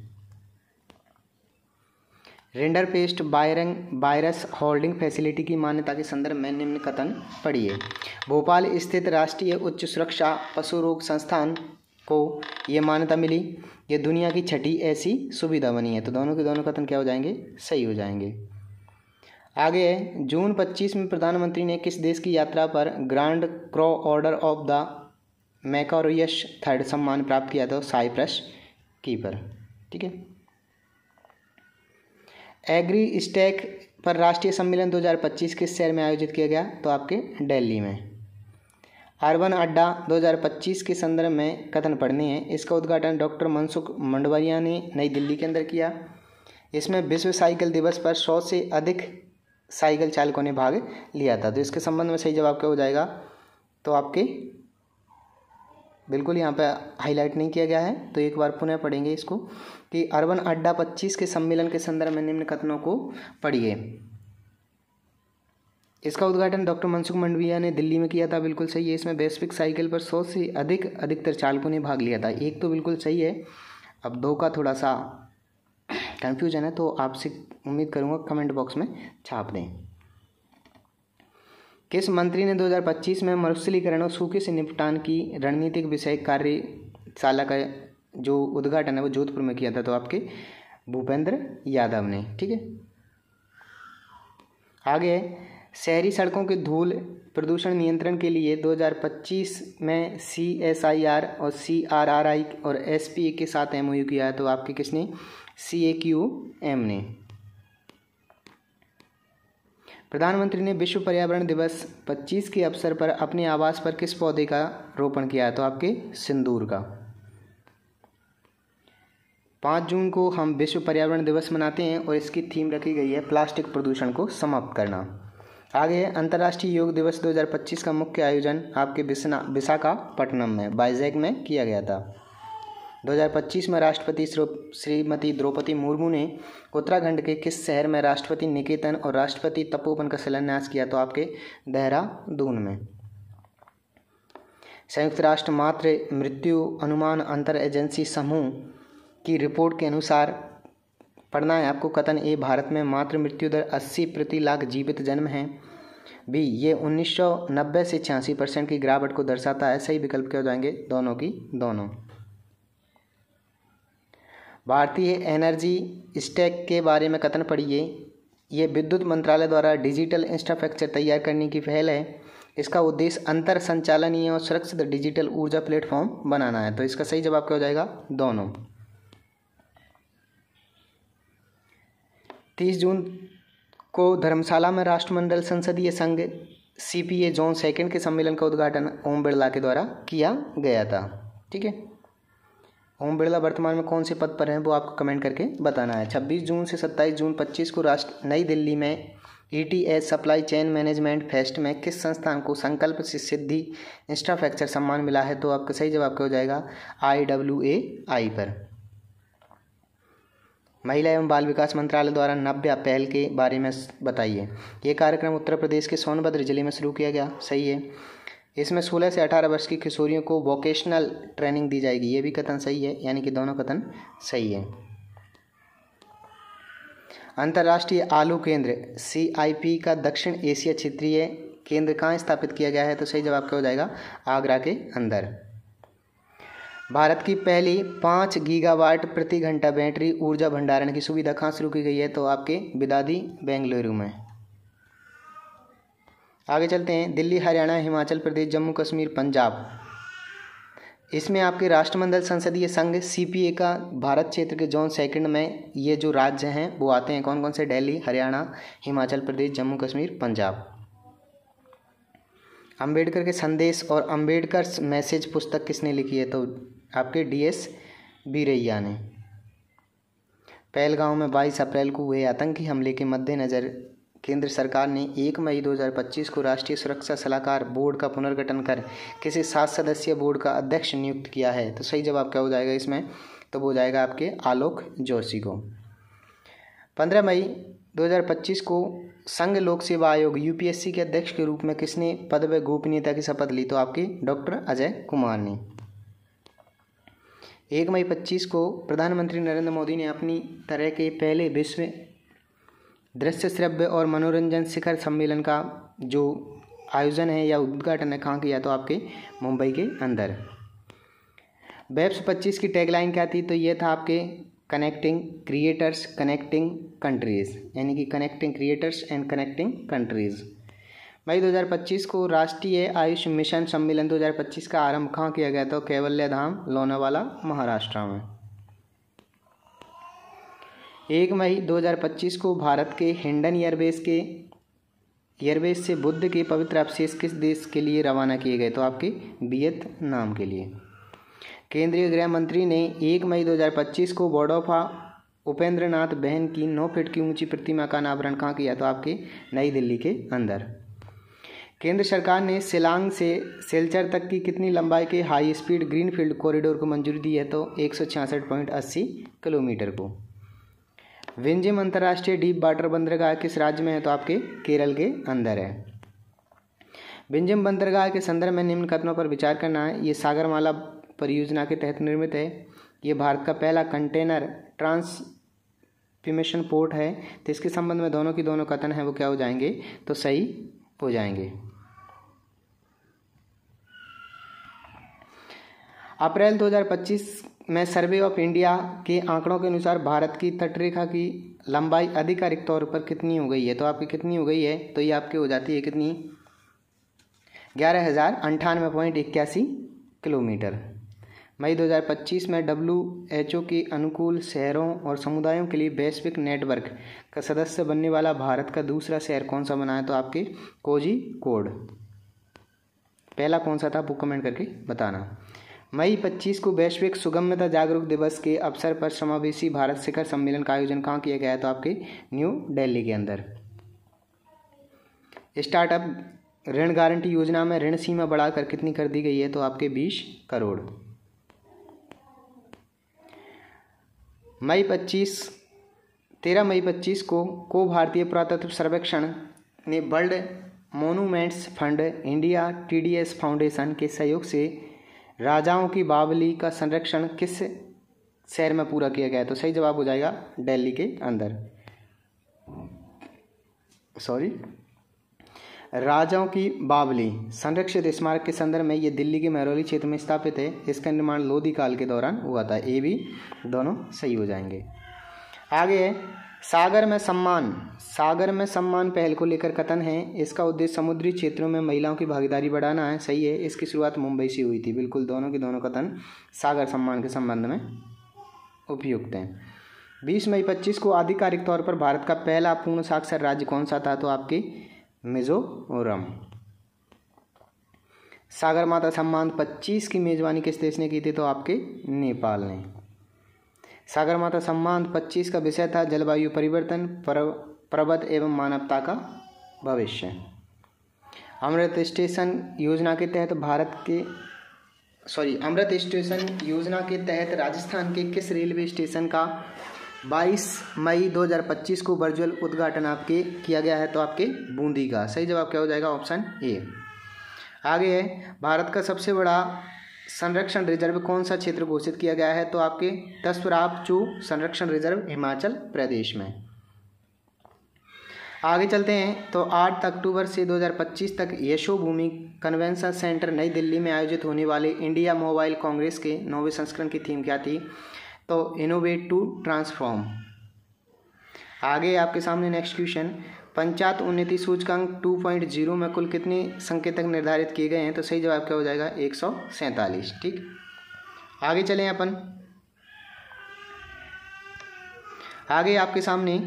Speaker 1: रिंडरपेस्ट वायरस होल्डिंग फैसिलिटी की मान्यता के संदर्भ में निम्न कथन पढ़िए। भोपाल स्थित राष्ट्रीय उच्च सुरक्षा पशु रोग संस्थान को ये मान्यता मिली। ये दुनिया की 6ठी ऐसी सुविधा बनी है। तो दोनों के दोनों कथन क्या हो जाएंगे? सही हो जाएंगे। आगे है, जून 25 में प्रधानमंत्री ने किस देश की यात्रा पर grand cross order of the Makarios III सम्मान प्राप्त किया था? Cyprus keeper. ठीक है, एग्री स्टैक पर राष्ट्रीय सम्मेलन 2025 किस शहर में आयोजित किया गया? तो आपके दिल्ली में। अर्बन अड्डा 2025 के संदर्भ में कथन पढ़ने हैं। इसका उद्घाटन डॉक्टर मनसुख मंडाविया ने नई दिल्ली के अंदर किया। इसमें विश्व साइकिल दिवस पर 100 से अधिक साइकिल चालकों ने भाग लिया था। तो इसके संबंध में सही जवाब क्या हो जाएगा? तो आपके बिल्कुल यहाँ पे हाईलाइट नहीं किया गया है, तो एक बार पुनः पढ़ेंगे इसको कि अर्बन अड्डा 25 के सम्मेलन के संदर्भ में निम्न कथनों को पढ़िए। इसका उद्घाटन डॉक्टर मनसुख मंडाविया ने दिल्ली में किया था। बिल्कुल सही है। इसमें वैश्विक साइकिल पर 100 से अधिकतर चालकों ने भाग लिया था। एक तो बिल्कुल सही है, अब 2 का थोड़ा सा कन्फ्यूजन है, तो आपसे उम्मीद करूँगा कमेंट बॉक्स में छाप दें। किस मंत्री ने 2025 में मरुस्थलीकरण और सूखे से निपटान की रणनीतिक विषय कार्यशाला का जो उद्घाटन है वो जोधपुर में किया था? तो आपके भूपेंद्र यादव ने। ठीक है, आगे शहरी सड़कों के धूल प्रदूषण नियंत्रण के लिए 2025 में CSIR और CRRI और SPA के साथ MOU किया है। तो आपके किसने? CAQM ने। प्रधानमंत्री ने विश्व पर्यावरण दिवस 25 के अवसर पर अपने आवास पर किस पौधे का रोपण किया है? तो आपके सिंदूर का। 5 जून को हम विश्व पर्यावरण दिवस मनाते हैं और इसकी थीम रखी गई है प्लास्टिक प्रदूषण को समाप्त करना। आगे, अंतर्राष्ट्रीय योग दिवस 2025 का मुख्य आयोजन आपके विशाखापट्टनम में, वाइजैक में किया गया था। 2025 में राष्ट्रपति श्रीमती द्रौपदी मुर्मू ने उत्तराखंड के किस शहर में राष्ट्रपति निकेतन और राष्ट्रपति तपोवन का शिलान्यास किया? तो आपके देहरादून में। संयुक्त राष्ट्र मातृ मृत्यु अनुमान अंतर एजेंसी समूह की रिपोर्ट के अनुसार पढ़ना है आपको कथन ए, भारत में मातृ मृत्यु दर 80 प्रति लाख जीवित जन्म है। बी, ये 1990 से 86% की गिरावट को दर्शाता है। सही विकल्प क्या हो जाएंगे? दोनों की दोनों। भारतीय एनर्जी स्टैक के बारे में कथन पढ़िए। ये विद्युत मंत्रालय द्वारा डिजिटल इंफ्रास्ट्रक्चर तैयार करने की पहल है। इसका उद्देश्य अंतर संचालनीय और सुरक्षित डिजिटल ऊर्जा प्लेटफॉर्म बनाना है। तो इसका सही जवाब क्या हो जाएगा? दोनों। 30 जून को धर्मशाला में राष्ट्रमंडल संसदीय संघ CPA जोन 2 के सम्मेलन का उद्घाटन ओम बिरला के द्वारा किया गया था। ठीक है, ओम बिरला वर्तमान में कौन से पद पर हैं वो आपको कमेंट करके बताना है। 26 जून से 27 जून 25 को नई दिल्ली में ETH supply chain management fest में किस संस्थान को संकल्प से सिद्धि इंफ्रास्ट्रक्चर सम्मान मिला है? तो आपका सही जवाब क्या हो जाएगा? IWAI पर। महिला एवं बाल विकास मंत्रालय द्वारा नव्या पहल के बारे में बताइए। ये कार्यक्रम उत्तर प्रदेश के सोनभद्र जिले में शुरू किया गया। सही है। इसमें 16 से 18 वर्ष की किशोरियों को वोकेशनल ट्रेनिंग दी जाएगी। ये भी कथन सही है, यानी कि दोनों कथन सही है। अंतर्राष्ट्रीय आलू केंद्र CIP का दक्षिण एशिया क्षेत्रीय केंद्र कहाँ स्थापित किया गया है? तो सही जवाब क्या हो जाएगा? आगरा के अंदर। भारत की पहली 5 गीगावाट प्रति घंटा बैटरी ऊर्जा भंडारण की सुविधा कहाँ शुरू की गई है? तो आपके बिदादी बेंगलुरु में। आगे चलते हैं, दिल्ली, हरियाणा, हिमाचल प्रदेश, जम्मू कश्मीर, पंजाब, इसमें आपके राष्ट्रमंडल संसदीय संघ CPA का भारत क्षेत्र के जोन सेकंड में ये जो राज्य हैं वो आते हैं। कौन कौन से? दिल्ली, हरियाणा, हिमाचल प्रदेश, जम्मू कश्मीर, पंजाब। अंबेडकर के संदेश और अंबेडकर मैसेज पुस्तक किसने लिखी है? तो आपके DS वीरैया ने। पहलगांव में 22 अप्रैल को हुए आतंकी हमले के मद्देनज़र केंद्र सरकार ने 1 मई 2025 को राष्ट्रीय सुरक्षा सलाहकार बोर्ड का पुनर्गठन कर किसी 7 सदस्यीय बोर्ड का अध्यक्ष नियुक्त किया है? तो सही जवाब क्या हो जाएगा इसमें? तो वो हो जाएगा आपके आलोक जोशी को। 15 मई 2025 को संघ लोक सेवा आयोग UPSC के अध्यक्ष के रूप में किसने पद व गोपनीयता की शपथ ली? तो आपके डॉक्टर अजय कुमार ने। 1 मई 25 को प्रधानमंत्री नरेंद्र मोदी ने अपनी तरह के पहले विश्व दृश्य श्रव्य और मनोरंजन शिखर सम्मेलन का जो आयोजन है या उद्घाटन है कहाँ किया? तो आपके मुंबई के अंदर। वेब्स 25 की टैगलाइन क्या थी? तो ये था आपके कनेक्टिंग क्रिएटर्स कनेक्टिंग कंट्रीज़, यानी कि connecting creators and connecting countries. मई 2025 को राष्ट्रीय आयुष मिशन सम्मेलन 2025 का आरंभ कहाँ किया गया? तो कैवल्य धाम, लोनावाला, महाराष्ट्र में। 1 मई 2025 को भारत के हिंडन एयरबेस से बुद्ध के पवित्र अवशेष किस देश के लिए रवाना किए गए? तो आपके वियतनाम के लिए। केंद्रीय गृह मंत्री ने 1 मई 2025 को बड़ौदा उपेंद्र नाथ बहन की 9 फीट की ऊंची प्रतिमा का अनावरण कहाँ किया? तो आपके नई दिल्ली के अंदर। केंद्र सरकार ने शिलांग से सिलचर तक की कितनी लंबाई के हाई स्पीड ग्रीनफील्ड कॉरिडोर को मंजूरी दी है? तो 166.80 किलोमीटर को। विंजम अंतर्राष्ट्रीय डीप वाटर बंदरगाह किस राज्य में है? तो आपके केरल के अंदर है। विंजम बंदरगाह के संदर्भ में निम्न कथनों पर विचार करना है। ये सागरमाला परियोजना के तहत निर्मित है। ये भारत का पहला कंटेनर ट्रांसफॉर्मेशन पोर्ट है। तो इसके संबंध में दोनों की दोनों कथन है वो क्या हो जाएंगे? तो सही हो जाएंगे। अप्रैल 2025 में सर्वे ऑफ इंडिया के आंकड़ों के अनुसार भारत की तटरेखा की लंबाई आधिकारिक तौर पर कितनी हो गई है? तो आपकी कितनी हो गई है? तो ये आपकी हो जाती है कितनी? 11,098.81 किलोमीटर। मई 2025 में WHO के अनुकूल शहरों और समुदायों के लिए वैश्विक नेटवर्क का सदस्य बनने वाला भारत का दूसरा शहर कौन सा बना है? तो आपके कोझिकोड। पहला कौन सा था वो कमेंट करके बताना। मई 25 को वैश्विक सुगम्यता जागरूक दिवस के अवसर पर समावेशी भारत शिखर सम्मेलन का आयोजन कहाँ किया गया है? तो आपके न्यू दिल्ली के अंदर। स्टार्टअप ऋण गारंटी योजना में ऋण सीमा बढ़ाकर कितनी कर दी गई है? तो आपके 20 करोड़। मई 13 मई 25 को भारतीय पुरातत्व सर्वेक्षण ने world monuments fund India TDS foundation के सहयोग से राजाओं की बावली का संरक्षण किस शहर में पूरा किया गया है? तो सही जवाब हो जाएगा दिल्ली के अंदर। राजाओं की बावली संरक्षित स्मारक के संदर्भ में ये दिल्ली के महरौली क्षेत्र में स्थापित है। इसका निर्माण लोधी काल के दौरान हुआ था। ये भी दोनों सही हो जाएंगे। आगे है सागर में सम्मान पहल को लेकर कथन है। इसका उद्देश्य समुद्री क्षेत्रों में महिलाओं की भागीदारी बढ़ाना है। सही है। इसकी शुरुआत मुंबई से हुई थी। बिल्कुल दोनों की दोनों कथन सागर सम्मान के संबंध में उपयुक्त हैं। 20 मई 25 को आधिकारिक तौर पर भारत का पहला पूर्ण साक्षर राज्य कौन सा था? तो आपके मिजोरम। सागरमाता सम्मान 25 की मेजबानी किस देश ने की थी? तो आपके नेपाल ने। सागरमाता सम्मान 25 का विषय था जलवायु परिवर्तन, प्रबंध एवं मानवता का भविष्य। अमृत स्टेशन योजना के तहत राजस्थान के किस रेलवे स्टेशन का 22 मई 2025 को वर्चुअल उद्घाटन आपके किया गया है? तो आपके बूंदी का। सही जवाब क्या हो जाएगा? Option A. आगे है भारत का सबसे बड़ा संरक्षण रिजर्व कौन सा क्षेत्र घोषित किया गया है? तो आपके तस्वराप चू संरक्षण रिजर्व हिमाचल प्रदेश में। आगे चलते हैं तो 8 अक्टूबर से 2025 तक यशोभूमि कन्वेंशन सेंटर नई दिल्ली में आयोजित होने वाले इंडिया मोबाइल कांग्रेस के 9वें संस्करण की थीम क्या थी? तो इनोवेट टू ट्रांसफॉर्म। आगे आपके सामने नेक्स्ट क्वेश्चन, पंचायत उन्नति सूचकांक 2.0 में कुल कितने संकेतक निर्धारित किए गए हैं? तो सही जवाब क्या हो जाएगा? 147। ठीक, आगे चलें अपन। आगे आपके सामने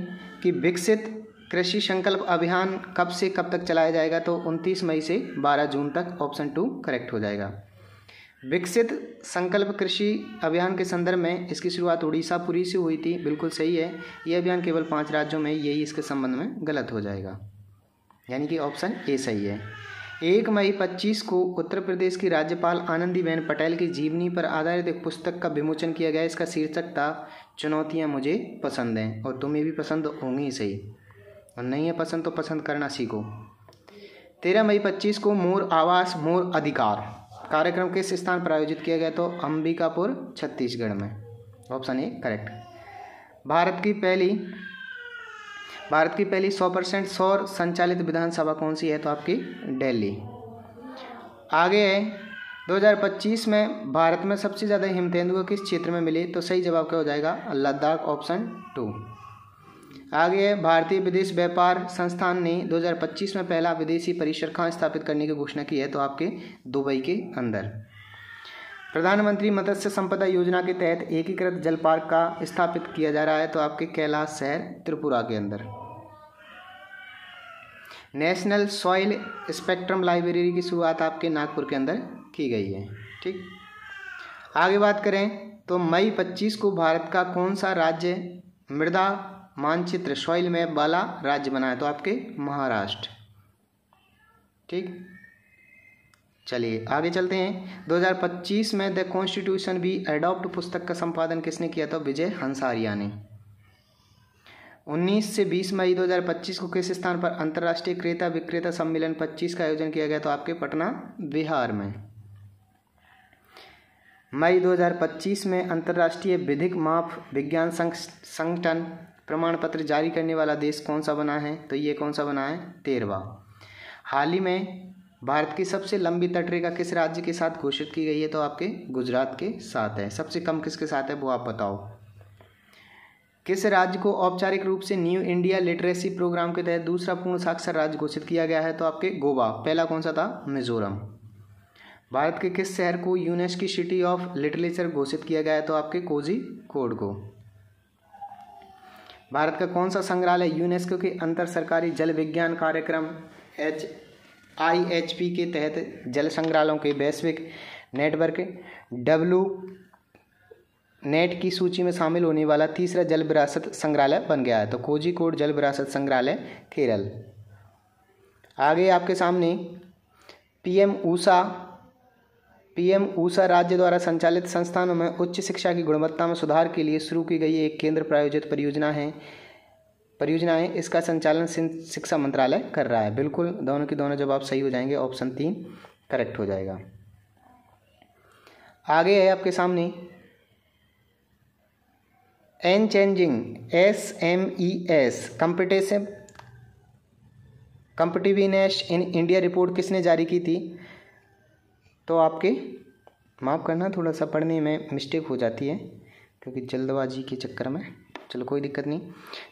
Speaker 1: कि विकसित कृषि संकल्प अभियान कब से कब तक चलाया जाएगा? तो 29 मई से 12 जून तक। ऑप्शन 2 करेक्ट हो जाएगा। विकसित संकल्प कृषि अभियान के संदर्भ में इसकी शुरुआत उड़ीसा पुरी से हुई थी, बिल्कुल सही है। ये अभियान केवल 5 राज्यों में, यही इसके संबंध में गलत हो जाएगा, यानी कि ऑप्शन ए सही है। 1 मई 25 को उत्तर प्रदेश की राज्यपाल आनंदीबेन पटेल की जीवनी पर आधारित एक पुस्तक का विमोचन किया गया। इसका शीर्षक था चुनौतियाँ मुझे पसंद हैं, और तुम्हें भी पसंद होंगी सही, और नहीं है पसंद तो पसंद करना सीखो। 13 मई 25 को मोर आवास मोर अधिकार कार्यक्रम किस स्थान पर आयोजित किया गया? तो अंबिकापुर छत्तीसगढ़ में। Option A correct. भारत की पहली 100% सौर संचालित विधानसभा कौन सी है? तो आपकी दिल्ली। आगे है 2025 में भारत में सबसे ज़्यादा हिमतेंदुए किस क्षेत्र में मिले? तो सही जवाब क्या हो जाएगा? लद्दाख। ऑप्शन 2। आगे है भारतीय विदेश व्यापार संस्थान ने 2025 में पहला विदेशी परिसर कहाँ स्थापित करने की घोषणा की है? तो आपके दुबई के अंदर। प्रधानमंत्री मत्स्य संपदा योजना के तहत एकीकृत जल पार्क का स्थापित किया जा रहा है, तो आपके कैलाश शहर त्रिपुरा के अंदर। नेशनल सॉइल स्पेक्ट्रम लाइब्रेरी की शुरुआत आपके नागपुर के अंदर की गई है। ठीक, आगे बात करें तो मई 25 को भारत का कौन सा राज्य मृदा मानचित्र सॉइल मैप वाला राज्य बना है? तो आपके महाराष्ट्र। ठीक, चलिए आगे चलते हैं। 2025 में द कॉन्स्टिट्यूशन बी एडॉप्ट पुस्तक का संपादन किसने किया? तो विजय हंसारिया ने। 19 से 20 मई 2025 को किस स्थान पर अंतर्राष्ट्रीय क्रेता विक्रेता सम्मेलन 25 का आयोजन किया गया? तो आपके पटना बिहार में। मई 2025 में अंतर्राष्ट्रीय विधिक माप विज्ञान संगठन प्रमाण पत्र जारी करने वाला देश कौन सा बना है? तो ये कौन सा बना है? 13वां। हाल ही में भारत की सबसे लंबी तटरेखा किस राज्य के साथ घोषित की गई है? तो आपके गुजरात के साथ है। सबसे कम किसके साथ है वो आप बताओ। किस राज्य को औपचारिक रूप से न्यू इंडिया लिटरेसी प्रोग्राम के तहत दूसरा पूर्ण साक्षर राज्य घोषित किया गया है? तो आपके गोवा। पहला कौन सा था? मिजोरम। भारत के किस शहर को यूनेस्को सिटी ऑफ लिटरेचर घोषित किया गया है? तो आपके कोझिकोड को। भारत का कौन सा संग्रहालय यूनेस्को के अंतर सरकारी जल विज्ञान कार्यक्रम IHP के तहत जल संग्रहालयों के वैश्विक नेटवर्क WNET की सूची में शामिल होने वाला तीसरा जल विरासत संग्रहालय बन गया है? तो कोझिकोड जल विरासत संग्रहालय केरल। आगे आपके सामने PM ऊषा राज्य द्वारा संचालित संस्थानों में उच्च शिक्षा की गुणवत्ता में सुधार के लिए शुरू की गई एक केंद्र प्रायोजित परियोजना है। इसका संचालन शिक्षा मंत्रालय कर रहा है। बिल्कुल दोनों के दोनों जवाब सही हो जाएंगे। ऑप्शन 3 करेक्ट हो जाएगा। आगे है आपके सामने unchanging SMES competitiveness in India report किसने जारी की थी? तो आपके माफ़ करना, थोड़ा सा पढ़ने में मिस्टेक हो जाती है क्योंकि जल्दबाजी के चक्कर में। चलो कोई दिक्कत नहीं।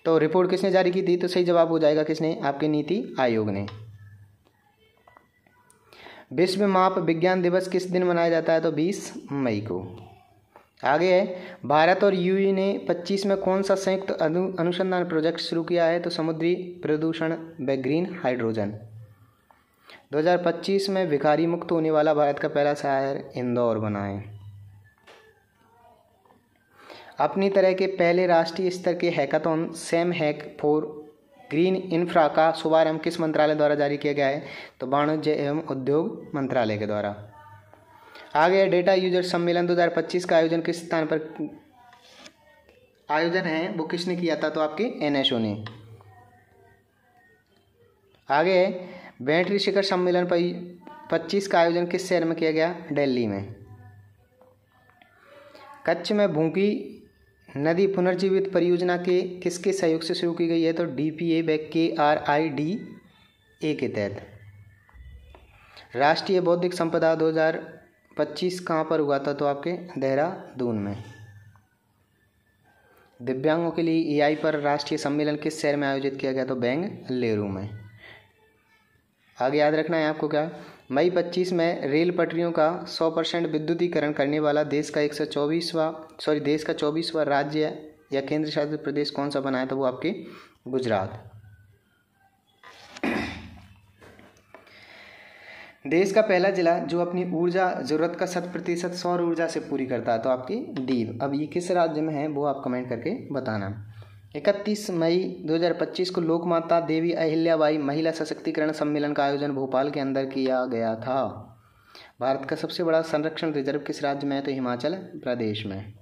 Speaker 1: तो रिपोर्ट किसने जारी की थी? तो सही जवाब हो जाएगा किसने? आपके नीति आयोग ने। विश्व माप विज्ञान दिवस किस दिन मनाया जाता है? तो 20 मई को। आगे है भारत और यूएई ने 25 में कौन सा संयुक्त अनुसंधान प्रोजेक्ट शुरू किया है? तो समुद्री प्रदूषण व ग्रीन हाइड्रोजन। 2025 में भिखारी मुक्त होने वाला भारत का पहला शहर इंदौर बना है। अपनी तरह के पहले राष्ट्रीय स्तर के hackathon Sam hack for green infra का शुभारंभ किस मंत्रालय द्वारा जारी किया गया है? तो वाणिज्य एवं उद्योग मंत्रालय के द्वारा। आगे डेटा यूजर सम्मेलन 2025 का आयोजन किस स्थान पर आयोजन है वो किसने किया था? तो आपके NSO ने। आगे बैटरी शिखर सम्मेलन 25 का आयोजन किस शहर में किया गया? दिल्ली में। कच्छ में भूखी नदी पुनर्जीवित परियोजना के किसके सहयोग से शुरू की गई है? तो DPA व KRIDA के तहत। राष्ट्रीय बौद्धिक संपदा 2025 कहाँ पर हुआ था? तो आपके देहरादून में। दिव्यांगों के लिए AI पर राष्ट्रीय सम्मेलन किस शहर में आयोजित किया गया? तो बेंगलुरु में। आगे याद रखना है आपको क्या, मई 25 में रेल पटरियों का 100% विद्युतीकरण करने वाला देश का 24वां राज्य या केंद्र शासित प्रदेश कौन सा बना है? तो वो आपके गुजरात। देश का पहला जिला जो अपनी ऊर्जा जरूरत का 100% सौर ऊर्जा से पूरी करता है? तो आपकी दीव। अब ये किस राज्य में है वो आप कमेंट करके बताना। 31 मई 2025 को लोकमाता देवी अहिल्याबाई महिला सशक्तिकरण सम्मेलन का आयोजन भोपाल के अंदर किया गया था। भारत का सबसे बड़ा संरक्षण रिजर्व किस राज्य में है? तो हिमाचल प्रदेश में।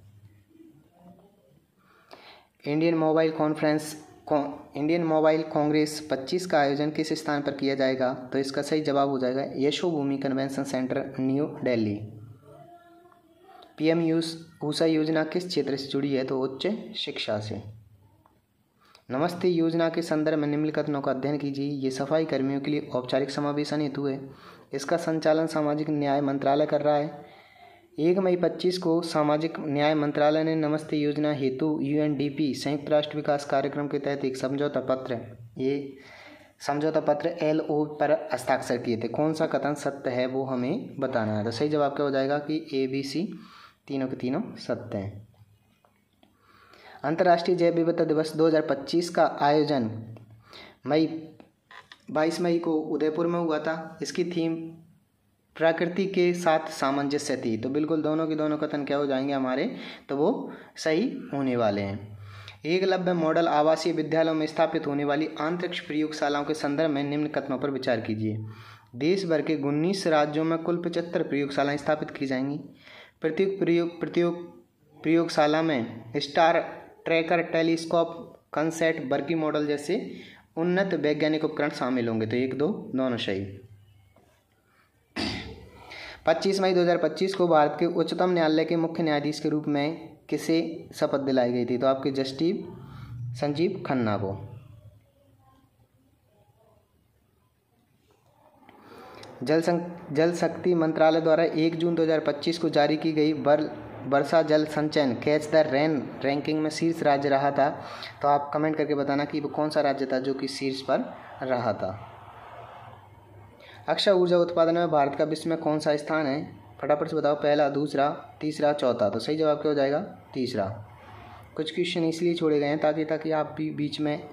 Speaker 1: इंडियन मोबाइल कांग्रेस 25 का आयोजन किस स्थान पर किया जाएगा? तो इसका सही जवाब हो जाएगा Yashobhoomi convention centre, new Delhi. PM Usha योजना किस क्षेत्र से जुड़ी है? तो उच्च शिक्षा से। नमस्ते योजना के संदर्भ में निम्नलिखित कथनों का अध्ययन कीजिए। ये सफाई कर्मियों के लिए औपचारिक समावेशन हेतु है। इसका संचालन सामाजिक न्याय मंत्रालय कर रहा है। 1 मई 25 को सामाजिक न्याय मंत्रालय ने नमस्ते योजना हेतु UNDP संयुक्त राष्ट्र विकास कार्यक्रम के तहत एक समझौता पत्र LO पर हस्ताक्षर किए थे। कौन सा कथन सत्य है वो हमें बताना है। तो सही जवाब क्या हो जाएगा कि ABC तीनों के तीनों सत्य हैं। अंतर्राष्ट्रीय जैव विविधता दिवस 2025 का आयोजन 22 मई को उदयपुर में हुआ था। इसकी थीम प्रकृति के साथ सामंजस्य थी। तो बिल्कुल दोनों के दोनों कथन क्या हो जाएंगे हमारे, तो वो सही होने वाले हैं। एकलव्य मॉडल आवासीय विद्यालयों में स्थापित होने वाली अंतरिक्ष प्रयोगशालाओं के संदर्भ में निम्न कथनों पर विचार कीजिए। देश भर के 19 राज्यों में कुल 75 प्रयोगशालाएं स्थापित की जाएंगी। प्रत्येक प्रयोगशाला में स्टार ट्रैकर, टेलीस्कोप, कनसेट, बर्की मॉडल जैसे उन्नत वैज्ञानिक उपकरण शामिल होंगे। तो 1, 2 दोनों सही। 25 मई 2025 को भारत के उच्चतम न्यायालय के मुख्य न्यायाधीश के रूप में किसे शपथ दिलाई गई थी? तो आपके जस्टिस संजीव खन्ना को। जल शक्ति मंत्रालय द्वारा 1 जून 2025 को जारी की गई वर्षा जल संचयन कैच द रेन रैंकिंग में शीर्ष राज्य रहा था। तो आप कमेंट करके बताना कि वो कौन सा राज्य था जो कि शीर्ष पर रहा था। अक्षय ऊर्जा उत्पादन में भारत का विश्व में कौन सा स्थान है? फटाफट से बताओ, पहला, दूसरा, तीसरा, चौथा। तो सही जवाब क्या हो जाएगा? तीसरा। कुछ क्वेश्चन इसलिए छोड़े गए हैं ताकि आप भी बीच में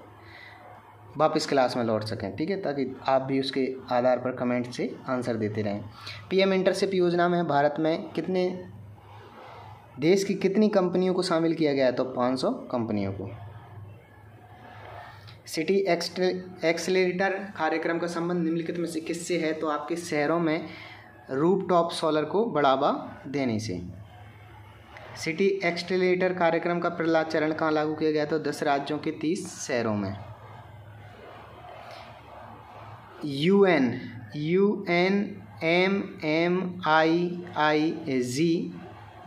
Speaker 1: वापस क्लास में लौट सकें, ठीक है, ताकि आप भी उसके आधार पर कमेंट से आंसर देते रहें। PM इंटर्नशिप योजना में भारत में देश की कितनी कंपनियों को शामिल किया गया है? तो 500 कंपनियों को। सिटी एक्सेलरेटर कार्यक्रम का संबंध निम्नलिखित में से किससे है? तो आपके शहरों में रूफटॉप सोलर को बढ़ावा देने से। सिटी एक्सेलरेटर कार्यक्रम का पहला चरण कहाँ लागू किया गया? तो 10 राज्यों के 30 शहरों में। UNMMIIG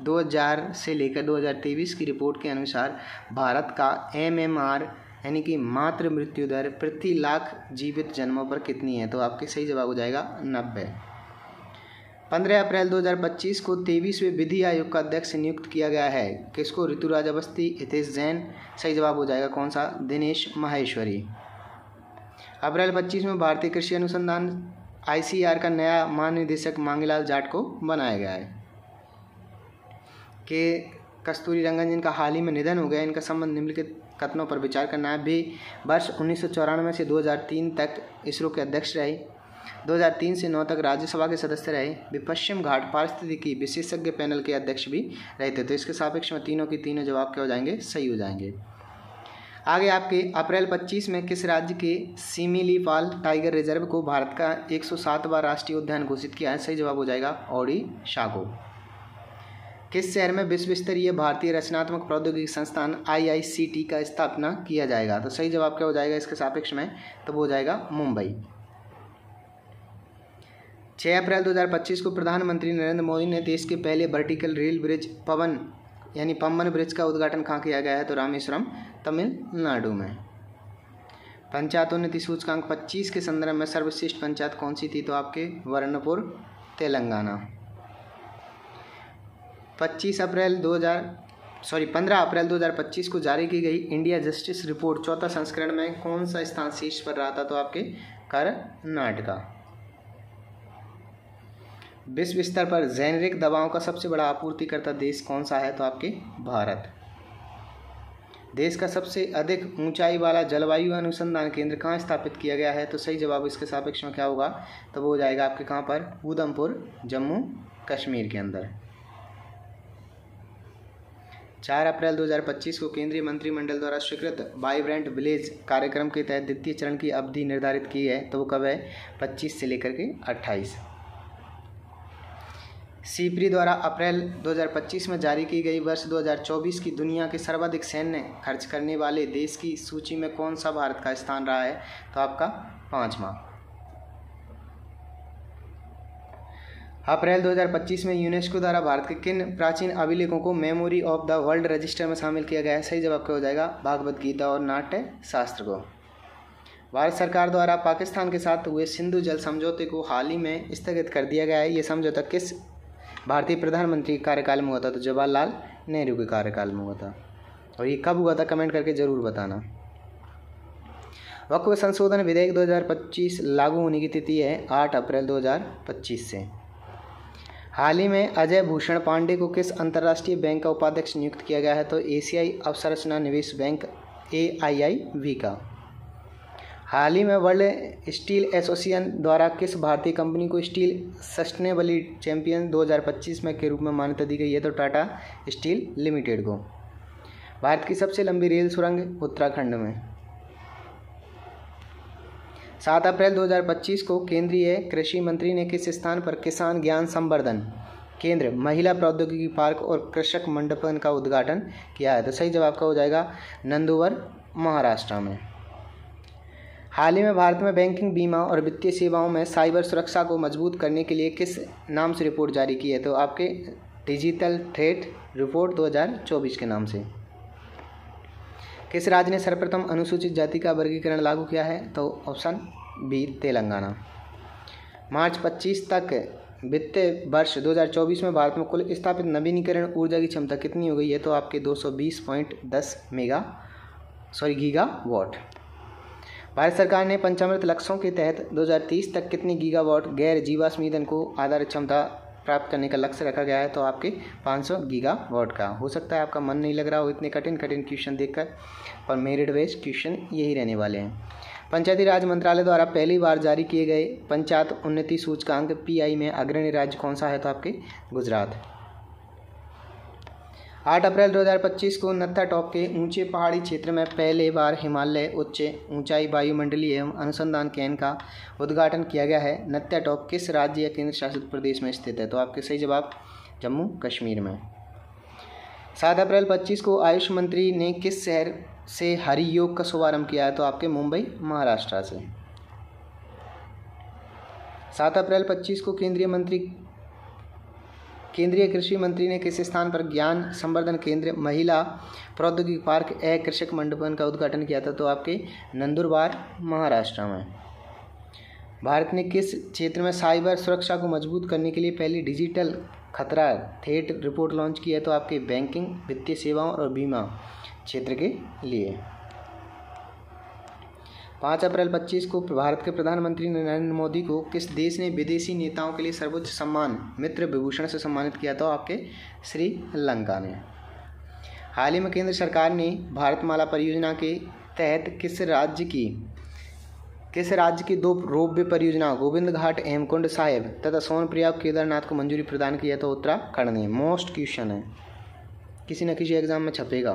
Speaker 1: 2000 से लेकर 2023 की रिपोर्ट के अनुसार भारत का MMR यानी कि मातृ मृत्यु दर प्रति लाख जीवित जन्मों पर कितनी है? तो आपके सही जवाब हो जाएगा 90। 15 अप्रैल 2025 को 23वें विधि आयोग का अध्यक्ष नियुक्त किया गया है। किसको? ऋतुराज अवस्थी, हितेश जैन। सही जवाब हो जाएगा कौन सा? दिनेश माहेश्वरी। अप्रैल 25 में भारतीय कृषि अनुसंधान ICAR का नया महानिदेशक मांगीलाल जाट को बनाया गया है। के कस्तूरी रंगन जिनका हाल ही में निधन हो गया, इनका संबंध निम्नलिखित कथनों पर विचार करना है। भी वर्ष 1994 से 2003 तक इसरो के अध्यक्ष रहे। 2003 से 9 तक राज्यसभा के सदस्य रहे। वे पश्चिम घाट पारिस्थितिकी विशेषज्ञ पैनल के अध्यक्ष भी रहे थे। तो इसके सापेक्ष में तीनों की तीनों जवाब क्या हो जाएंगे? सही हो जाएंगे। आगे आपके अप्रैल 25 में किस राज्य के सिमिलीपाल टाइगर रिजर्व को भारत का 107वां राष्ट्रीय उद्यान घोषित किया है? सही जवाब हो जाएगा ओडिशा को। किस शहर में विश्व स्तरीय भारतीय रचनात्मक प्रौद्योगिकी संस्थान IICT का स्थापना किया जाएगा? तो सही जवाब क्या हो जाएगा इसके सापेक्ष में? तो वो हो जाएगा मुंबई। 6 अप्रैल 2025 को प्रधानमंत्री नरेंद्र मोदी ने देश के पहले वर्टिकल रेल ब्रिज पवन यानी पम्बन ब्रिज का उद्घाटन कहाँ किया गया है? तो रामेश्वरम, तमिलनाडु में। पंचायतोन्नति सूचकांक 25 के संदर्भ में सर्वश्रेष्ठ पंचायत कौन सी थी? तो आपके वर्णपुर, तेलंगाना। 15 अप्रैल 2025 को जारी की गई इंडिया जस्टिस रिपोर्ट चौथा संस्करण में कौन सा स्थान शीर्ष पर रहा था? तो आपके कर्नाटका। विश्व स्तर पर जेनेरिक दवाओं का सबसे बड़ा आपूर्तिकर्ता देश कौन सा है? तो आपके भारत। देश का सबसे अधिक ऊंचाई वाला जलवायु अनुसंधान केंद्र कहाँ स्थापित किया गया है? तो सही जवाब इसके सापेक्ष में क्या होगा? तो वो हो जाएगा आपके कहाँ पर? उधमपुर, जम्मू कश्मीर के अंदर। 4 अप्रैल 2025 को केंद्रीय मंत्रिमंडल द्वारा स्वीकृत वाइब्रेंट विलेज कार्यक्रम के तहत द्वितीय चरण की अवधि निर्धारित की है, तो वो कब है? 25 से लेकर के 28। सीपरी द्वारा अप्रैल 2025 में जारी की गई वर्ष 2024 की दुनिया के सर्वाधिक सैन्य खर्च करने वाले देश की सूची में कौन सा भारत का स्थान रहा है? तो आपका 5वां। अप्रैल 2025 में यूनेस्को द्वारा भारत के किन प्राचीन अभिलेखों को memory of the world register में शामिल किया गया है? सही जवाब क्या हो जाएगा? भागवत गीता और नाट्य शास्त्र को। भारत सरकार द्वारा पाकिस्तान के साथ हुए सिंधु जल समझौते को हाल ही में स्थगित कर दिया गया है। ये समझौता किस भारतीय प्रधानमंत्री के कार्यकाल में हुआ था? तो जवाहरलाल नेहरू के कार्यकाल में हुआ था। और ये कब हुआ था? कमेंट करके ज़रूर बताना। वक्फ संशोधन विधेयक 2025 लागू होने की तिथि है 8 अप्रैल 2025 से। हाल ही में अजय भूषण पांडे को किस अंतर्राष्ट्रीय बैंक का उपाध्यक्ष नियुक्त किया गया है? तो एशियाई अवसंरचना निवेश बैंक AIIB का। हाल ही में वर्ल्ड स्टील एसोसिएशन द्वारा किस भारतीय कंपनी को स्टील सस्टेनेबिलिटी चैंपियन 2025 में के रूप में मान्यता दी गई है? तो टाटा स्टील लिमिटेड को। भारत की सबसे लंबी रेल सुरंग उत्तराखंड में। 7 अप्रैल 2025 को केंद्रीय कृषि मंत्री ने किस स्थान पर किसान ज्ञान संवर्धन केंद्र, महिला प्रौद्योगिकी पार्क और कृषक मंडपन का उद्घाटन किया है? तो सही जवाब का हो जाएगा नंदुवर, महाराष्ट्र में। हाल ही में भारत में बैंकिंग, बीमा और वित्तीय सेवाओं में साइबर सुरक्षा को मजबूत करने के लिए किस नाम से रिपोर्ट जारी की है? तो आपके डिजिटल थ्रेट रिपोर्ट 2024 के नाम से। किस राज्य ने सर्वप्रथम अनुसूचित जाति का वर्गीकरण लागू किया है? तो ऑप्शन बी, तेलंगाना। मार्च 25 तक वित्तीय वर्ष 2024 में भारत में कुल स्थापित नवीनीकरण ऊर्जा की क्षमता कितनी हो गई है? तो आपके 220.10 गीगावाट। भारत सरकार ने पंचामृत लक्ष्यों के तहत 2030 तक कितनी गीगावाट गैर जीवाश्म ईंधन को आधारित क्षमता प्राप्त करने का लक्ष्य रखा गया है? तो आपके 500 गीगावाट का। हो सकता है आपका मन नहीं लग रहा हो इतने कठिन क्वेश्चन देखकर, पर मेरिट बेस्ड क्वेश्चन यही रहने वाले हैं। पंचायती राज मंत्रालय द्वारा पहली बार जारी किए गए पंचायत उन्नति सूचकांक PI में अग्रणी राज्य कौन सा है? तो आपके गुजरात। 8 अप्रैल 2025 को नत्था टॉप के ऊंचे पहाड़ी क्षेत्र में पहले बार हिमालय उच्च ऊंचाई वायुमंडलीय एवं अनुसंधान केंद्र का उद्घाटन किया गया है। नत्था टॉप किस राज्य या केंद्र शासित प्रदेश में स्थित है? तो आपके सही जवाब जम्मू कश्मीर में। 7 अप्रैल 25 को आयुष मंत्री ने किस शहर से हरि योग का शुभारंभ किया है? तो आपके मुंबई, महाराष्ट्र से। 7 अप्रैल 25 को केंद्रीय कृषि मंत्री ने किस स्थान पर ज्ञान संवर्धन केंद्र, महिला प्रौद्योगिकी पार्क कृषक मंडपन का उद्घाटन किया था? तो आपके नंदुरबार, महाराष्ट्र में। भारत ने किस क्षेत्र में साइबर सुरक्षा को मजबूत करने के लिए पहली डिजिटल खतरा थ्रेट रिपोर्ट लॉन्च की है? तो आपके बैंकिंग, वित्तीय सेवाओं और बीमा क्षेत्र के लिए। 5 अप्रैल 25 को भारत के प्रधानमंत्री नरेंद्र मोदी को किस देश ने विदेशी नेताओं के लिए सर्वोच्च सम्मान मित्र विभूषण से सम्मानित किया था? आपके श्रीलंका ने। हाल ही में केंद्र सरकार ने भारतमाला परियोजना के तहत किस राज्य की 2 रोपवे परियोजनाओं गोविंद घाट हेमकुंड साहिब तथा सोनप्रयाग केदारनाथ को मंजूरी प्रदान की है? तो उत्तराखंड ने। मोस्ट क्वेश्चन है, किसी न किसी एग्जाम में छपेगा।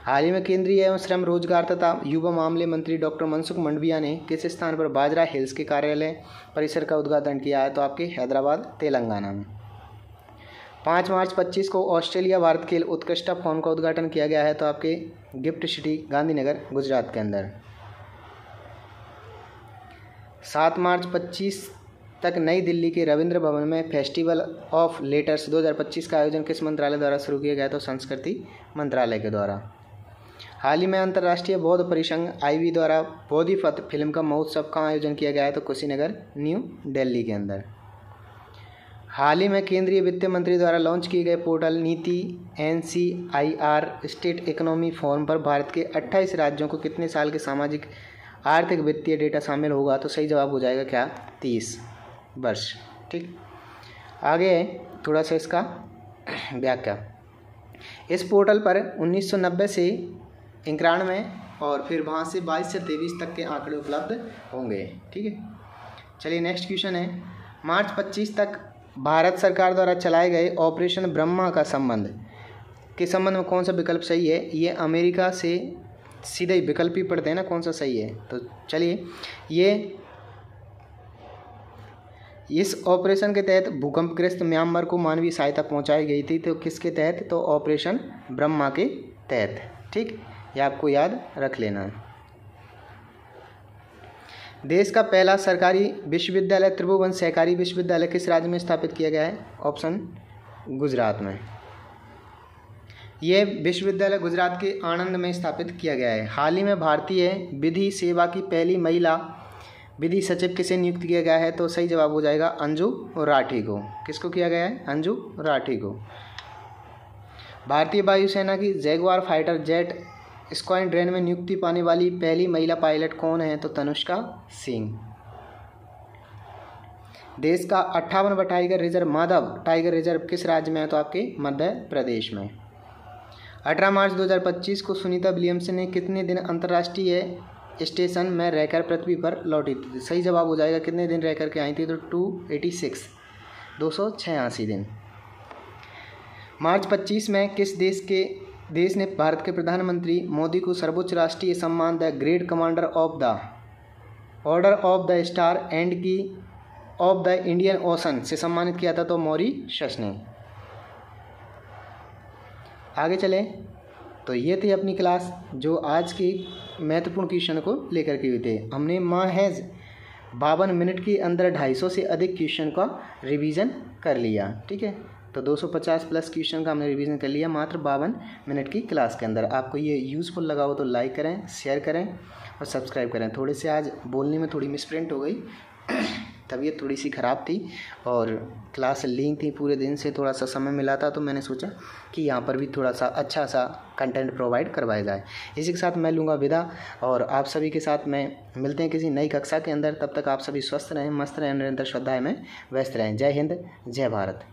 Speaker 1: हाल ही में केंद्रीय एवं श्रम रोजगार तथा युवा मामले मंत्री डॉक्टर मनसुख मंडाविया ने किस स्थान पर बाजरा हिल्स के कार्यालय परिसर का उद्घाटन किया है? तो आपके हैदराबाद, तेलंगाना में। 5 मार्च 25 को ऑस्ट्रेलिया भारत खेल उत्कृष्टता फोरम का उद्घाटन किया गया है? तो आपके गिफ्ट सिटी गांधीनगर, गुजरात के अंदर। 7 मार्च 25 तक नई दिल्ली के रविंद्र भवन में फेस्टिवल ऑफ लेटर्स 2025 का आयोजन किस मंत्रालय द्वारा शुरू किया गया? तो संस्कृति मंत्रालय के द्वारा। हाल ही में अंतर्राष्ट्रीय बौद्ध परिसंघ IB द्वारा बोधिपथ फिल्म का महोत्सव का आयोजन किया गया है? तो कुशीनगर न्यू दिल्ली के अंदर। हाल ही में केंद्रीय वित्त मंत्री द्वारा लॉन्च किए गए पोर्टल नीति NCIR स्टेट इकोनॉमी फोरम पर भारत के 28 राज्यों को कितने साल के सामाजिक आर्थिक वित्तीय डेटा शामिल होगा? तो सही जवाब हो जाएगा क्या? 30 वर्ष। ठीक, आगे है थोड़ा सा इसका व्याख्या। इस पोर्टल पर 1990 से 91 और फिर वहाँ से 22 से 23 तक के आंकड़े उपलब्ध होंगे। ठीक है, चलिए नेक्स्ट क्वेश्चन है। मार्च 25 तक भारत सरकार द्वारा चलाए गए ऑपरेशन ब्रह्मा का संबंध के संबंध में कौन सा विकल्प सही है? ये अमेरिका से सीधे विकल्प ही पढ़ते हैं ना, कौन सा सही है? तो चलिए, ये इस ऑपरेशन के तहत भूकंपग्रस्त म्यांमार को मानवीय सहायता पहुंचाई गई थी। तो किसके तहत? तो ऑपरेशन ब्रह्मा के तहत। ठीक, ये आपको याद रख लेना है। देश का पहला सरकारी विश्वविद्यालय त्रिभुवन सहकारी विश्वविद्यालय किस राज्य में स्थापित किया गया है? ऑप्शन गुजरात में। यह विश्वविद्यालय गुजरात के आणंद में स्थापित किया गया है। हाल ही में भारतीय विधि सेवा की पहली महिला विधि सचिव किसे नियुक्त किया गया है? तो सही जवाब हो जाएगा अंजू राठी को। किसको किया गया है? अंजू राठी को। भारतीय वायुसेना की जैगुआर फाइटर जेट स्क्वाड्रन में नियुक्ति पाने वाली पहली महिला पायलट कौन है? तो तनुष्का सिंह। देश का 58वां tiger reserve Madhav tiger reserve किस राज्य में है? तो आपके मध्य प्रदेश में। 18 मार्च 2025 को सुनीता विलियम्सन ने कितने दिन अंतर्राष्ट्रीय स्टेशन में रहकर पृथ्वी पर लौटी थी? सही जवाब हो जाएगा कितने दिन रह करके आई थी? तो 286 दिन। मार्च 25 में किस देश ने भारत के प्रधानमंत्री मोदी को सर्वोच्च राष्ट्रीय सम्मान the great commander of the order of the star and की ऑफ द इंडियन ओशन से सम्मानित किया था? तो मॉरीशस ने। आगे चले, तो ये थी अपनी क्लास जो आज की महत्वपूर्ण क्वेश्चन को लेकर के हुए थे। हमने महज 52 मिनट के अंदर 250 से अधिक क्वेश्चन का रिवीजन कर लिया। ठीक है, तो 250 प्लस क्वेश्चन का हमने रिवीजन कर लिया मात्र 52 मिनट की क्लास के अंदर। आपको ये यूज़फुल लगा हो तो लाइक करें, शेयर करें और सब्सक्राइब करें। थोड़े से आज बोलने में थोड़ी मिसप्रिंट हो गई, तबीयत थोड़ी सी ख़राब थी और क्लास लिंक थी, पूरे दिन से थोड़ा सा समय मिला था, तो मैंने सोचा कि यहाँ पर भी थोड़ा सा अच्छा सा कंटेंट प्रोवाइड करवाया जाए। इसी के साथ मैं लूँगा विदा और आप सभी के साथ मैं मिलते हैं किसी नई कक्षा के अंदर। तब तक आप सभी स्वस्थ रहें, मस्त रहें, निरंतर श्रद्धाएं में व्यस्त रहें। जय हिंद, जय भारत।